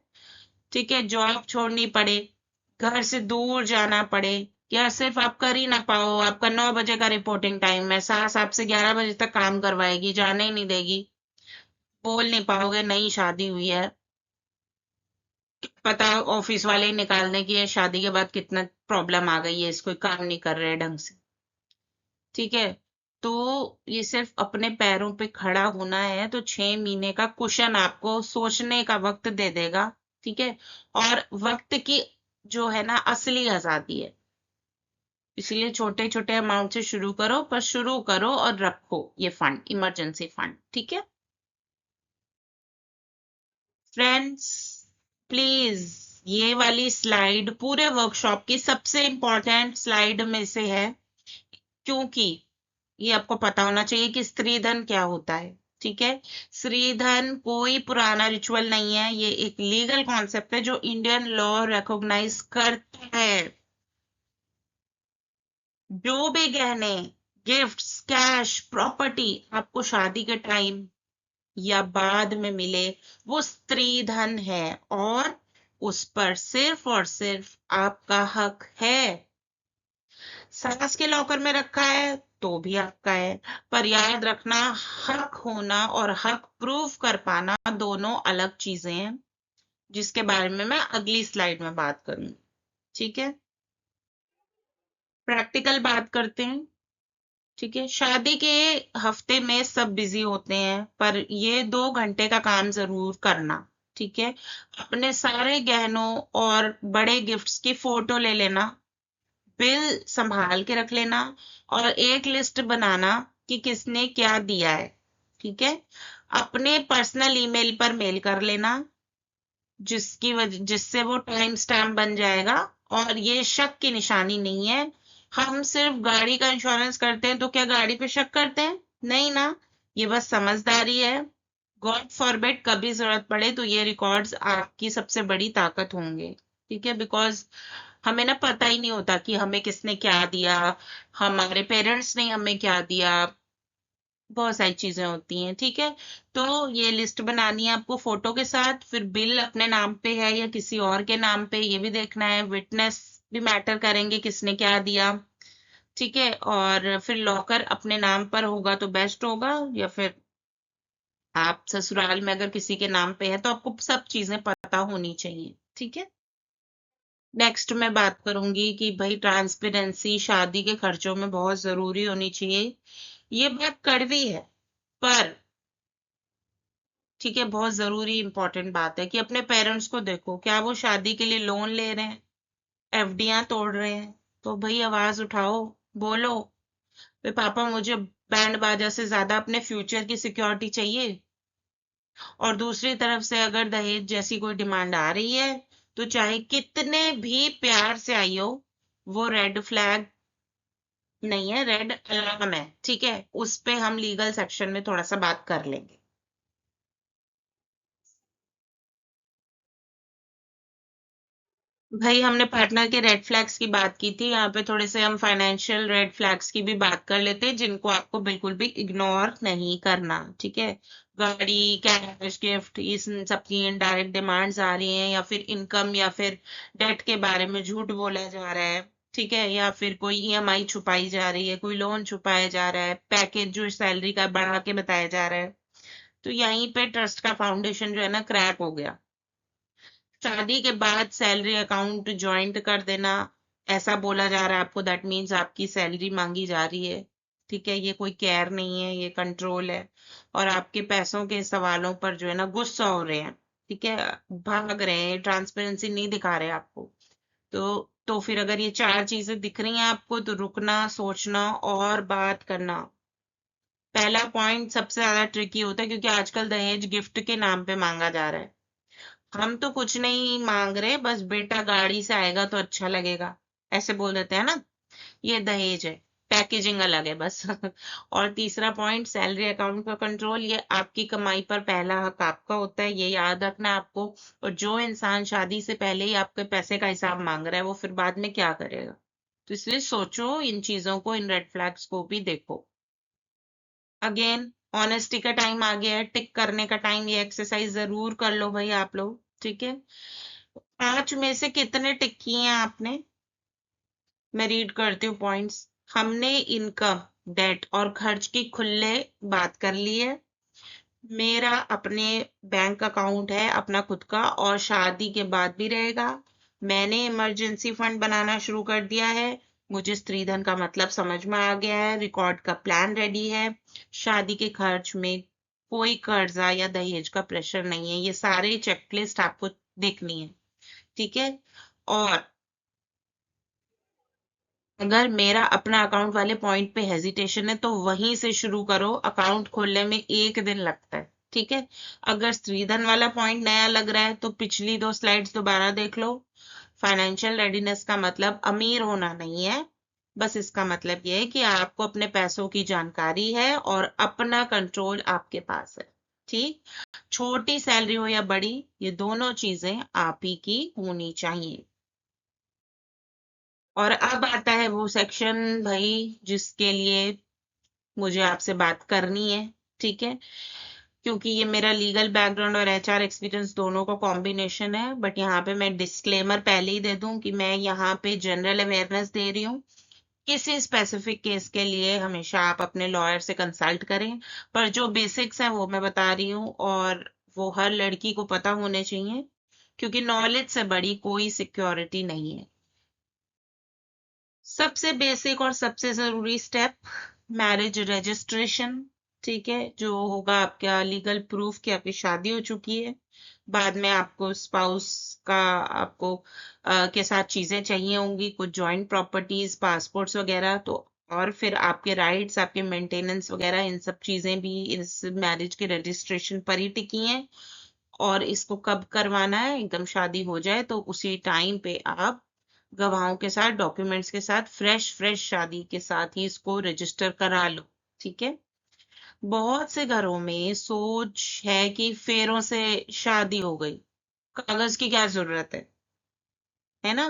A: ठीक है, जॉब छोड़नी पड़े, घर से दूर जाना पड़े, या सिर्फ आप कर ही ना पाओ, आपका 9 बजे का रिपोर्टिंग टाइम है, सास आपसे 11 बजे तक काम करवाएगी, जाने ही नहीं देगी, बोल नहीं पाओगे नई शादी हुई है, पता ऑफिस वाले ही निकाल दें कि ये शादी के बाद कितना प्रॉब्लम आ गई है, इसको काम नहीं कर रहे ढंग से। ठीक है, तो ये सिर्फ अपने पैरों पे खड़ा होना है तो 6 महीने का कुशन आपको सोचने का वक्त दे देगा। ठीक है, और वक्त की जो है ना असली आजादी है, इसलिए छोटे छोटे अमाउंट से शुरू करो, पर शुरू करो और रखो ये फंड, इमरजेंसी फंड। ठीक है फ्रेंड्स, प्लीज, ये वाली स्लाइड पूरे वर्कशॉप की सबसे इंपॉर्टेंट स्लाइड में से है, क्योंकि ये आपको पता होना चाहिए कि स्त्री धन क्या होता है। ठीक है, स्त्री धन कोई पुराना रिचुअल नहीं है, ये एक लीगल कॉन्सेप्ट है जो इंडियन लॉ रिकॉग्नाइज करता है। जो भी गहने, गिफ्ट्स, कैश, प्रॉपर्टी आपको शादी के टाइम या बाद में मिले, वो स्त्री धन है, और उस पर सिर्फ और सिर्फ आपका हक है। सास के लॉकर में रखा है तो भी आपका है, पर याद रखना, हक होना और हक प्रूव कर पाना दोनों अलग चीजें हैं, जिसके बारे में मैं अगली स्लाइड में बात करूंगी। ठीक है, प्रैक्टिकल बात करते हैं। ठीक है, शादी के हफ्ते में सब बिजी होते हैं, पर ये 2 घंटे का काम जरूर करना। ठीक है, अपने सारे गहनों और बड़े गिफ्ट्स की फोटो ले लेना, बिल संभाल के रख लेना, और एक लिस्ट बनाना कि किसने क्या दिया है। ठीक है, अपने पर्सनल ईमेल पर मेल कर लेना, जिसकी वजह जिससे वो टाइम स्टैम्प बन जाएगा, और ये शक की निशानी नहीं है। हम सिर्फ गाड़ी का इंश्योरेंस करते हैं तो क्या गाड़ी पे शक करते हैं? नहीं ना, ये बस समझदारी है। गॉड फॉरबिड कभी जरूरत पड़े तो ये रिकॉर्ड्स आपकी सबसे बड़ी ताकत होंगे। ठीक है, बिकॉज हमें ना पता ही नहीं होता कि हमें किसने क्या दिया, हमारे पेरेंट्स ने हमें क्या दिया, बहुत सारी चीजें होती हैं। ठीक है, तो ये लिस्ट बनानी है आपको फोटो के साथ, फिर बिल अपने नाम पे है या किसी और के नाम पे, ये भी देखना है, विटनेस भी मैटर करेंगे किसने क्या दिया। ठीक है, और फिर लॉकर अपने नाम पर होगा तो बेस्ट होगा, या फिर आप ससुराल में अगर किसी के नाम पे है तो आपको सब चीजें पता होनी चाहिए। ठीक है, नेक्स्ट मैं बात करूंगी कि भाई ट्रांसपेरेंसी शादी के खर्चों में बहुत जरूरी होनी चाहिए। ये बात कड़वी है, पर ठीक है, बहुत जरूरी इंपॉर्टेंट बात है कि अपने पेरेंट्स को देखो, क्या वो शादी के लिए लोन ले रहे हैं, एफडियां तोड़ रहे हैं? तो भाई आवाज उठाओ, बोलो, भाई पापा मुझे बैंड बाजा से ज्यादा अपने फ्यूचर की सिक्योरिटी चाहिए। और दूसरी तरफ से अगर दहेज जैसी कोई डिमांड आ रही है, तो चाहे कितने भी प्यार से आई हो, वो रेड फ्लैग नहीं है, रेड अलार्म है। ठीक है, उस पे हम लीगल सेक्शन में थोड़ा सा बात कर लेंगे। भाई हमने पार्टनर के रेड फ्लैग्स की बात की थी, यहाँ पे थोड़े से हम फाइनेंशियल रेड फ्लैग्स की भी बात कर लेते हैं, जिनको आपको बिल्कुल भी इग्नोर नहीं करना। ठीक है, गाड़ी, कैश, गिफ्ट, इस सबकी इनडायरेक्ट डिमांड्स आ रही हैं, या फिर इनकम या फिर डेट के बारे में झूठ बोला जा रहा है। ठीक है, या फिर कोई ईएमआई छुपाई जा रही है, कोई लोन छुपाया जा रहा है, पैकेज जो सैलरी का बढ़ा के बताया जा रहा है, तो यहीं पे ट्रस्ट का फाउंडेशन जो है ना क्रैक हो गया। शादी के बाद सैलरी अकाउंट ज्वाइंट कर देना, ऐसा बोला जा रहा है आपको, दैट मीन्स आपकी सैलरी मांगी जा रही है। ठीक है, ये कोई केयर नहीं है, ये कंट्रोल है। और आपके पैसों के सवालों पर जो है ना गुस्सा हो रहे हैं। ठीक है, भाग रहे हैं, ट्रांसपेरेंसी नहीं दिखा रहे आपको। तो फिर अगर ये चार चीजें दिख रही हैं आपको, तो रुकना, सोचना और बात करना। पहला पॉइंट सबसे ज्यादा ट्रिकी होता है, क्योंकि आजकल दहेज गिफ्ट के नाम पे मांगा जा रहा है। हम तो कुछ नहीं मांग रहे, बस बेटा गाड़ी से आएगा तो अच्छा लगेगा, ऐसे बोल देते हैं ना। ये दहेज है, पैकेजिंग अलग है बस। और तीसरा पॉइंट सैलरी अकाउंट का कंट्रोल, ये आपकी कमाई पर पहला हक आपका होता है, ये याद रखना है आपको। और जो इंसान शादी से पहले ही आपके पैसे का हिसाब मांग रहा है, वो फिर बाद में क्या करेगा? तो इसलिए सोचो इन चीजों को, इन रेड फ्लैग्स को भी देखो। अगेन, ऑनेस्टी का टाइम आ गया है, टिक करने का टाइम। ये एक्सरसाइज जरूर कर लो भाई आप लोग, ठीक है। 5 में से कितने टिक किए हैं आपने? मैं रीड करती हूँ पॉइंट्स। हमने इनकम, डेट और खर्च की खुले बात कर ली है। मेरा अपने बैंक अकाउंट है अपना खुद का, और शादी के बाद भी रहेगा। मैंने इमरजेंसी फंड बनाना शुरू कर दिया है। मुझे स्त्रीधन का मतलब समझ में आ गया है। रिकॉर्ड का प्लान रेडी है। शादी के खर्च में कोई कर्जा या दहेज का प्रेशर नहीं है। ये सारे चेकलिस्ट आपको देखनी है, ठीक है। और अगर मेरा अपना अकाउंट वाले पॉइंट पे हेजिटेशन है, तो वहीं से शुरू करो। अकाउंट खोलने में 1 दिन लगता है, ठीक है। अगर स्त्रीधन वाला पॉइंट नया लग रहा है, तो पिछली 2 स्लाइड्स दोबारा देख लो। फाइनेंशियल रेडीनेस का मतलब अमीर होना नहीं है, बस इसका मतलब यह है कि आपको अपने पैसों की जानकारी है और अपना कंट्रोल आपके पास है, ठीक। छोटी सैलरी हो या बड़ी, ये दोनों चीजें आप ही की होनी चाहिए। और अब आता है वो सेक्शन भाई, जिसके लिए मुझे आपसे बात करनी है, ठीक है। क्योंकि ये मेरा लीगल बैकग्राउंड और एचआर एक्सपीरियंस दोनों का कॉम्बिनेशन है। बट यहाँ पे मैं डिस्क्लेमर पहले ही दे दूं कि मैं यहाँ पे जनरल अवेयरनेस दे रही हूँ। किसी स्पेसिफिक केस के लिए हमेशा आप अपने लॉयर से कंसल्ट करें। पर जो बेसिक्स हैं वो मैं बता रही हूँ, और वो हर लड़की को पता होने चाहिए, क्योंकि नॉलेज से बड़ी कोई सिक्योरिटी नहीं है। सबसे बेसिक और सबसे जरूरी स्टेप, मैरिज रजिस्ट्रेशन, ठीक है। जो होगा आपका लीगल प्रूफ कि आपकी शादी हो चुकी है। बाद में आपको स्पाउस का, आपको के साथ चीजें चाहिए होंगी, कुछ जॉइंट प्रॉपर्टीज, पासपोर्ट्स वगैरह। तो और फिर आपके राइट्स, आपके मेंटेनेंस वगैरह, इन सब चीजें भी इस मैरिज के रजिस्ट्रेशन पर ही टिकी हैं। और इसको कब करवाना है? एकदम शादी हो जाए तो उसी टाइम पे आप गवाहों के साथ, डॉक्यूमेंट्स के साथ, फ्रेश फ्रेश शादी के साथ ही इसको रजिस्टर करा लो, ठीक है। बहुत से घरों में सोच है कि फेरों से शादी हो गई, कागज की क्या जरूरत है ना।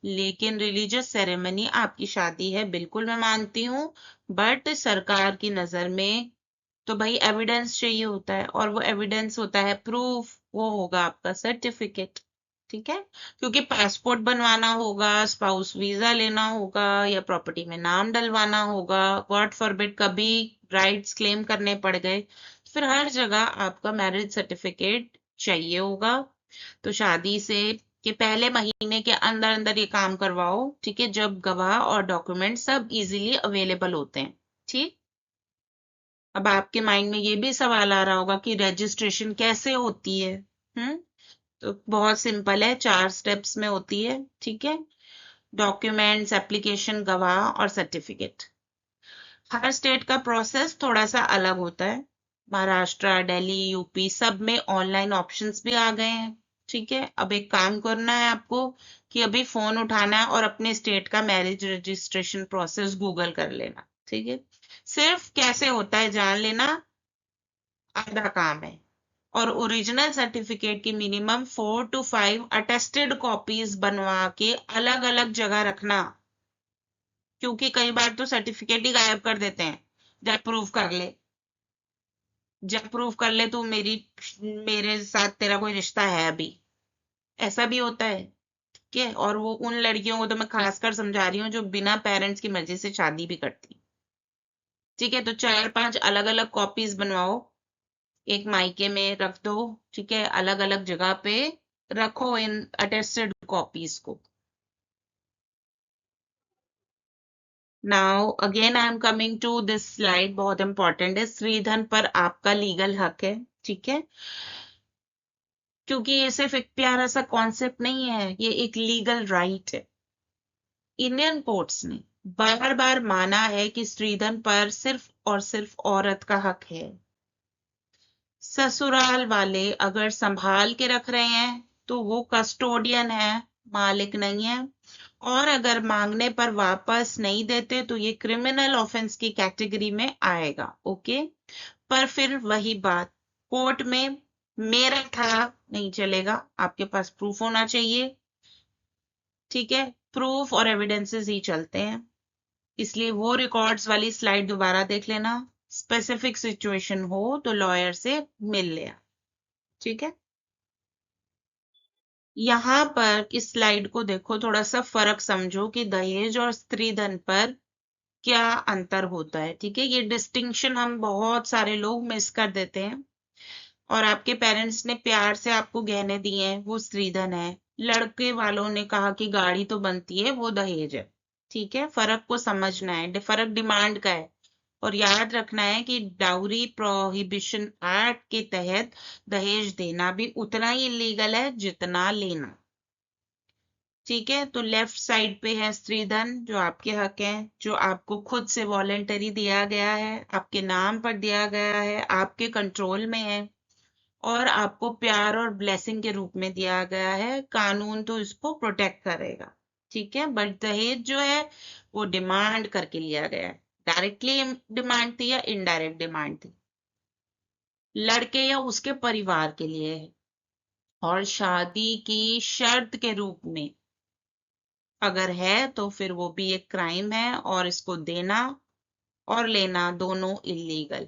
A: लेकिन रिलीजियस सेरेमनी आपकी शादी है, बिल्कुल मैं मानती हूँ। बट सरकार की नजर में तो भाई एविडेंस चाहिए होता है, और वो एविडेंस होता है प्रूफ, वो होगा आपका सर्टिफिकेट, ठीक है। क्योंकि पासपोर्ट बनवाना होगा, स्पाउस वीजा लेना होगा, या प्रॉपर्टी में नाम डलवाना होगा, गॉड फॉरबिड कभी राइट्स क्लेम करने पड़ गए, फिर हर जगह आपका मैरिज सर्टिफिकेट चाहिए होगा। तो शादी से के पहले महीने के अंदर अंदर ये काम करवाओ, ठीक है, जब गवाह और डॉक्यूमेंट सब इजीली अवेलेबल होते हैं, ठीक। अब आपके माइंड में ये भी सवाल आ रहा होगा कि रजिस्ट्रेशन कैसे होती है। हम्म तो बहुत सिंपल है, 4 स्टेप्स में होती है, ठीक है। डॉक्यूमेंट्स, एप्लीकेशन, गवाह और सर्टिफिकेट। हर स्टेट का प्रोसेस थोड़ा सा अलग होता है। महाराष्ट्र, दिल्ली, यूपी सब में ऑनलाइन ऑप्शंस भी आ गए हैं, ठीक है। अब एक काम करना है आपको कि अभी फोन उठाना है और अपने स्टेट का मैरिज रजिस्ट्रेशन प्रोसेस गूगल कर लेना, ठीक है। सिर्फ कैसे होता है जान लेना, आधा काम है। और ओरिजिनल सर्टिफिकेट की मिनिमम 4 to 5 अटेस्टेड कॉपीज बनवा के अलग अलग जगह रखना, क्योंकि कई बार तो सर्टिफिकेट ही गायब कर देते हैं। जब प्रूफ कर ले, जब प्रूफ कर ले तू मेरे साथ तेरा कोई रिश्ता है अभी, ऐसा भी होता है, ठीक है। और वो उन लड़कियों को तो मैं खासकर समझा रही हूँ जो बिना पेरेंट्स की मर्जी से शादी भी करती, ठीक है। तो 4-5 अलग अलग कॉपीज बनवाओ, एक मायके में रख दो, ठीक है, अलग अलग जगह पे रखो इन अटेस्टेड कॉपीज को। Now again I am coming to this slide, बहुत इंपॉर्टेंट है। स्त्रीधन पर आपका लीगल हक है, ठीक है, क्योंकि ये सिर्फ एक प्यारा सा कॉन्सेप्ट नहीं है, ये एक लीगल राइट है। इंडियन कोर्ट्स ने बार बार माना है कि स्त्रीधन पर सिर्फ और सिर्फ औरत का हक है। ससुराल वाले अगर संभाल के रख रहे हैं तो वो कस्टोडियन है, मालिक नहीं है। और अगर मांगने पर वापस नहीं देते तो ये क्रिमिनल ऑफेंस की कैटेगरी में आएगा। ओके, पर फिर वही बात, कोर्ट में मेरा था नहीं चलेगा, आपके पास प्रूफ होना चाहिए, ठीक है, प्रूफ और एविडेंसेस ही चलते हैं। इसलिए वो रिकॉर्ड्स वाली स्लाइड दोबारा देख लेना, स्पेसिफिक सिचुएशन हो तो लॉयर से मिल लिया, ठीक है। यहाँ पर इस स्लाइड को देखो, थोड़ा सा फर्क समझो कि दहेज और स्त्री धन पर क्या अंतर होता है, ठीक है। ये डिस्टिंक्शन हम बहुत सारे लोग मिस कर देते हैं। और आपके पेरेंट्स ने प्यार से आपको गहने दिए हैं, वो स्त्रीधन है। लड़के वालों ने कहा कि गाड़ी तो बनती है, वो दहेज है, ठीक है। फर्क को समझना है, फर्क डिमांड का है। और याद रखना है कि डाउरी प्रोहिबिशन एक्ट के तहत दहेज देना भी उतना ही इलीगल है जितना लेना, ठीक है। तो लेफ्ट साइड पे है स्त्रीधन, जो आपके हक है, जो आपको खुद से वॉलेंटरी दिया गया है, आपके नाम पर दिया गया है, आपके कंट्रोल में है, और आपको प्यार और ब्लेसिंग के रूप में दिया गया है। कानून तो इसको प्रोटेक्ट करेगा, ठीक है। बट दहेज जो है वो डिमांड करके लिया गया है। डायरेक्टली डिमांड थी या इनडायरेक्ट डिमांड थी, लड़के या उसके परिवार के लिए है। और शादी की शर्त के रूप में अगर है तो फिर वो भी एक क्राइम है, और इसको देना और लेना दोनों इलीगल,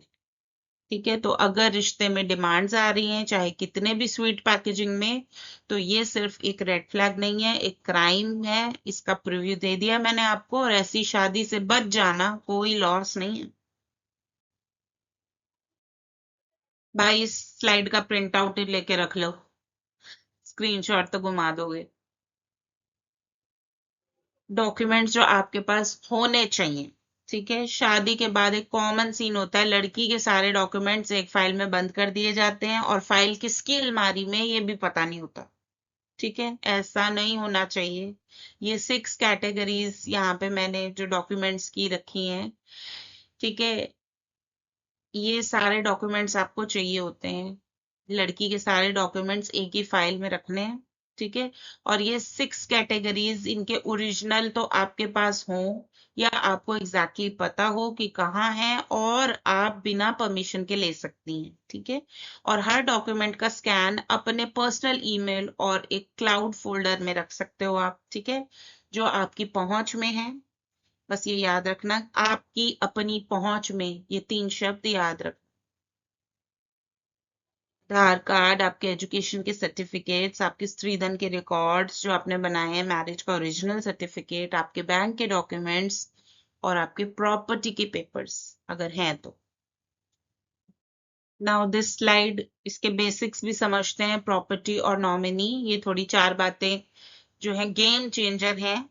A: ठीक है। तो अगर रिश्ते में डिमांड्स आ रही हैं, चाहे कितने भी स्वीट पैकेजिंग में, तो ये सिर्फ एक रेड फ्लैग नहीं है, एक क्राइम है। इसका प्रीव्यू दे दिया मैंने आपको, और ऐसी शादी से बच जाना कोई लॉस नहीं है। भाई इस स्लाइड का प्रिंट आउट लेके रख लो, स्क्रीनशॉट तो घुमा दोगे। डॉक्यूमेंट्स जो आपके पास होने चाहिए, ठीक है। शादी के बाद एक कॉमन सीन होता है, लड़की के सारे डॉक्यूमेंट्स एक फाइल में बंद कर दिए जाते हैं, और फाइल किसकी अलमारी में ये भी पता नहीं होता, ठीक है। ऐसा नहीं होना चाहिए। ये 6 कैटेगरीज यहाँ पे मैंने जो डॉक्यूमेंट्स की रखी हैं, ठीक है। ये सारे डॉक्यूमेंट्स आपको चाहिए होते हैं, लड़की के सारे डॉक्यूमेंट्स एक ही फाइल में रखने हैं, ठीक है। और ये 6 कैटेगरीज, इनके ओरिजिनल तो आपके पास हो, या आपको एग्जैक्टली पता हो कि कहाँ है, और आप बिना परमिशन के ले सकती हैं, ठीक है। और हर डॉक्यूमेंट का स्कैन अपने पर्सनल ईमेल और एक क्लाउड फोल्डर में रख सकते हो आप, ठीक है, जो आपकी पहुंच में है। बस ये याद रखना, आपकी अपनी पहुंच में, ये 3 शब्द याद रख। आधार कार्ड, आपके एजुकेशन के सर्टिफिकेट्स, आपके स्त्रीधन के रिकॉर्ड्स जो आपने बनाए हैं, मैरिज का ओरिजिनल सर्टिफिकेट, आपके बैंक के डॉक्यूमेंट्स, और आपके प्रॉपर्टी के पेपर्स अगर हैं तो। नाउ दिस स्लाइड, इसके बेसिक्स भी समझते हैं। प्रॉपर्टी और नॉमिनी, ये थोड़ी 4 बातें जो है गेम चेंजर हैं,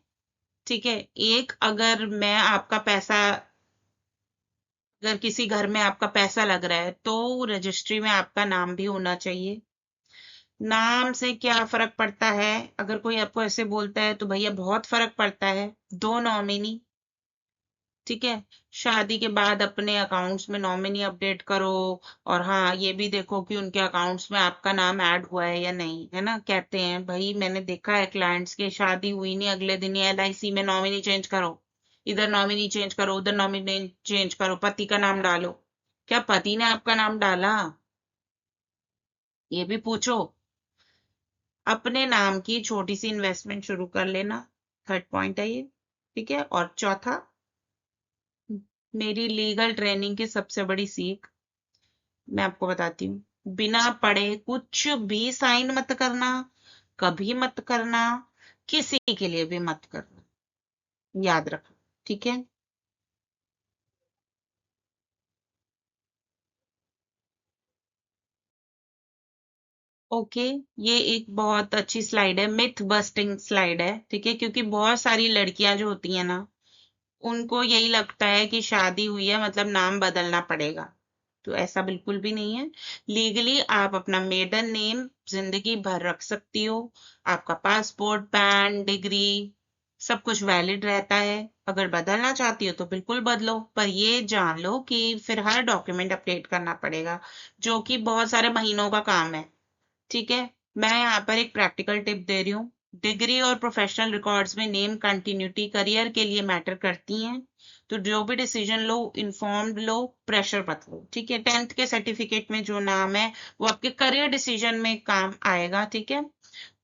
A: ठीक है। एक, अगर मैं आपका पैसा, अगर किसी घर में आपका पैसा लग रहा है तो रजिस्ट्री में आपका नाम भी होना चाहिए। नाम से क्या फर्क पड़ता है, अगर कोई आपको ऐसे बोलता है तो भैया बहुत फर्क पड़ता है। 2 नॉमिनी, ठीक है। शादी के बाद अपने अकाउंट्स में नॉमिनी अपडेट करो, और हाँ ये भी देखो कि उनके अकाउंट्स में आपका नाम ऐड हुआ है या नहीं, है ना। कहते हैं भाई, मैंने देखा है क्लाइंट्स के, शादी हुई नहीं अगले दिन ही LIC में नॉमिनी चेंज करो, इधर नॉमिनी चेंज करो, उधर नॉमिनी चेंज करो, पति का नाम डालो। क्या पति ने आपका नाम डाला, ये भी पूछो। अपने नाम की छोटी सी इन्वेस्टमेंट शुरू कर लेना, थर्ड पॉइंट है ये, ठीक है। और चौथा, मेरी लीगल ट्रेनिंग की सबसे बड़ी सीख मैं आपको बताती हूँ, बिना पढ़े कुछ भी साइन मत करना, कभी मत करना, किसी के लिए भी मत करना, याद रखना, ठीक है। ओके, ये एक बहुत अच्छी स्लाइड है, मिथ बस्टिंग स्लाइड है, ठीक है, क्योंकि बहुत सारी लड़कियां जो होती हैं ना, उनको यही लगता है कि शादी हुई है मतलब नाम बदलना पड़ेगा। तो ऐसा बिल्कुल भी नहीं है। लीगली आप अपना मेडन नेम जिंदगी भर रख सकती हो। आपका पासपोर्ट, पैन, डिग्री सब कुछ वैलिड रहता है। अगर बदलना चाहती हो तो बिल्कुल बदलो, पर ये जान लो कि फिर हर डॉक्यूमेंट अपडेट करना पड़ेगा, जो कि बहुत सारे महीनों का काम है। ठीक है, मैं यहाँ पर एक प्रैक्टिकल टिप दे रही हूँ। डिग्री और प्रोफेशनल रिकॉर्ड्स में नेम कंटिन्यूटी करियर के लिए मैटर करती हैं। तो जो भी डिसीजन लो, इन्फॉर्म्ड लो, प्रेशर मत लो। ठीक है, 10th के सर्टिफिकेट में जो नाम है वो आपके करियर डिसीजन में काम आएगा। ठीक है,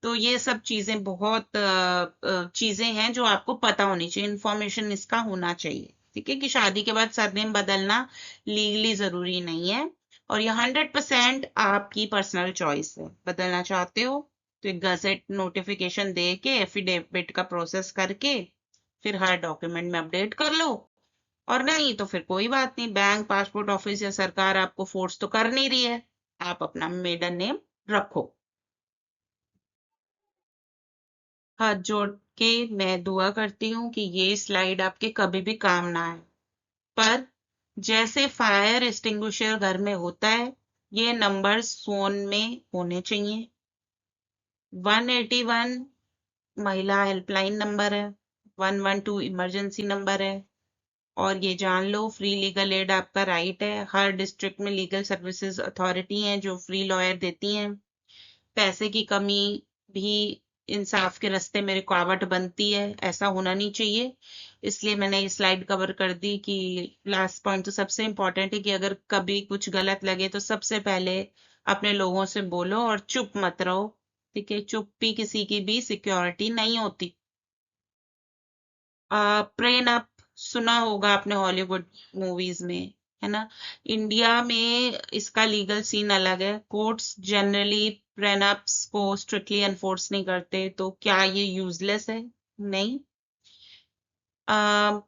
A: तो ये सब चीजें बहुत चीजें हैं जो आपको पता होनी चाहिए, इन्फॉर्मेशन इसका होना चाहिए। ठीक है, कि शादी के बाद सरनेम बदलना लीगली जरूरी नहीं है, और ये 100% आपकी पर्सनल चॉइस है। बदलना चाहते हो तो एक गजट नोटिफिकेशन दे के एफिडेविट का प्रोसेस करके फिर हर डॉक्यूमेंट में अपडेट कर लो। और नहीं तो फिर कोई बात नहीं, बैंक, पासपोर्ट ऑफिस या सरकार आपको फोर्स तो कर नहीं रही है, आप अपना मेडन नेम रखो। हाथ जोड़ के मैं दुआ करती हूँ कि ये स्लाइड आपके कभी भी काम ना आए। पर जैसे फायर एक्सटिंग्विशर घर में होता है, ये नंबर्स फोन में होने चाहिए। 181 महिला हेल्पलाइन नंबर है, 112 इमरजेंसी नंबर है। और ये जान लो, फ्री लीगल एड आपका राइट है। हर डिस्ट्रिक्ट में लीगल सर्विसेज अथॉरिटी हैं जो फ्री लॉयर देती हैं। पैसे की कमी भी इंसाफ के रास्ते में रुकावट बनती है, ऐसा होना नहीं चाहिए। इसलिए मैंने ये स्लाइड कवर कर दी कि लास्ट पॉइंट तो सबसे इम्पोर्टेंट है कि अगर कभी कुछ गलत लगे तो सबसे पहले अपने लोगों से बोलो और चुप मत रहो। ठीक है, चुप्पी किसी की भी सिक्योरिटी नहीं होती। प्रेन आप सुना होगा आपने हॉलीवुड मूवीज में, है ना। इंडिया में इसका लीगल सीन अलग है। कोर्ट्स जनरली प्रेनअप्स को स्ट्रिक्टली एनफोर्स नहीं करते। तो क्या ये यूजलेस है? नहीं। आ,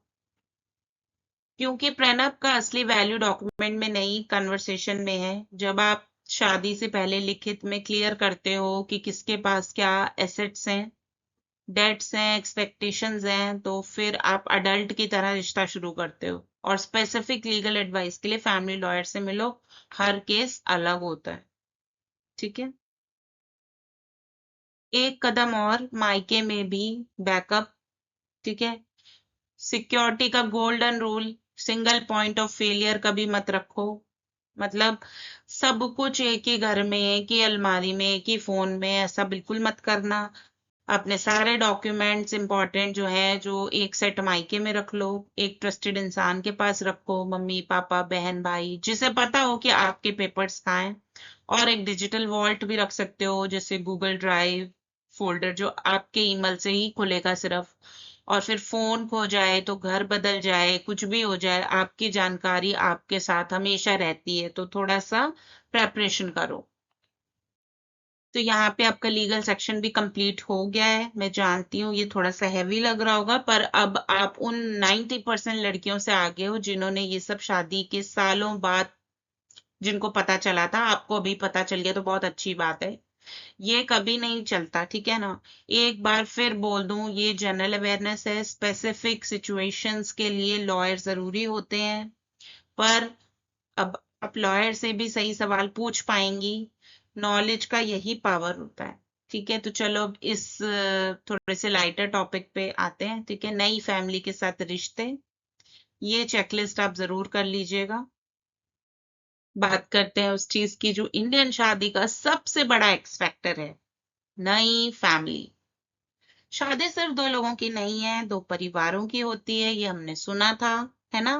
A: क्योंकि प्रेनअप का असली वैल्यू डॉक्यूमेंट में नहीं, कन्वर्सेशन में है। जब आप शादी से पहले लिखित में क्लियर करते हो कि किसके पास क्या एसेट्स हैं, डेट्स हैं, एक्सपेक्टेशंस हैं, तो फिर आप अडल्ट की तरह रिश्ता शुरू करते हो। और स्पेसिफिक लीगल एडवाइस के लिए फैमिली लॉयर से मिलो, हर केस अलग होता है। ठीक है, एक कदम और, मायके में भी बैकअप। ठीक है, सिक्योरिटी का golden rule, single point of failure कभी मत रखो। मतलब सब कुछ एक ही घर में, एक ही अलमारी में, एक ही फोन में, ऐसा बिल्कुल मत करना। अपने सारे डॉक्यूमेंट्स इंपॉर्टेंट जो है, जो एक सेट मायके में रख लो, एक ट्रस्टेड इंसान के पास रखो, मम्मी पापा बहन भाई, जिसे पता हो कि आपके पेपर्स कहाँ हैं। और एक डिजिटल वॉल्ट भी रख सकते हो, जैसे गूगल ड्राइव फोल्डर, जो आपके ईमेल से ही खुलेगा सिर्फ। और फिर फोन खो जाए तो घर बदल जाए, कुछ भी हो जाए, आपकी जानकारी आपके साथ हमेशा रहती है। तो थोड़ा सा प्रेपरेशन करो। तो यहाँ पे आपका लीगल सेक्शन भी कंप्लीट हो गया है। मैं जानती हूँ ये थोड़ा सा हैवी लग रहा होगा, पर अब आप उन 90% लड़कियों से आगे हो जिन्होंने ये सब शादी के सालों बाद जिनको पता चला था। आपको अभी पता चल गया तो बहुत अच्छी बात है। ये कभी नहीं चलता, ठीक है ना। एक बार फिर बोल दूं, ये जनरल अवेयरनेस है। स्पेसिफिक सिचुएशंस के लिए लॉयर जरूरी होते हैं, पर अब आप लॉयर से भी सही सवाल पूछ पाएंगी। नॉलेज का यही पावर होता है। ठीक है, तो चलो अब इस थोड़े से लाइटर टॉपिक पे आते हैं। ठीक है, नई फैमिली के साथ रिश्ते, ये चेकलिस्ट आप जरूर कर लीजिएगा। बात करते हैं उस चीज की जो इंडियन शादी का सबसे बड़ा एक्स फैक्टर है, नई फैमिली। शादी सिर्फ दो लोगों की नहीं है, दो परिवारों की होती है, ये हमने सुना था, है ना।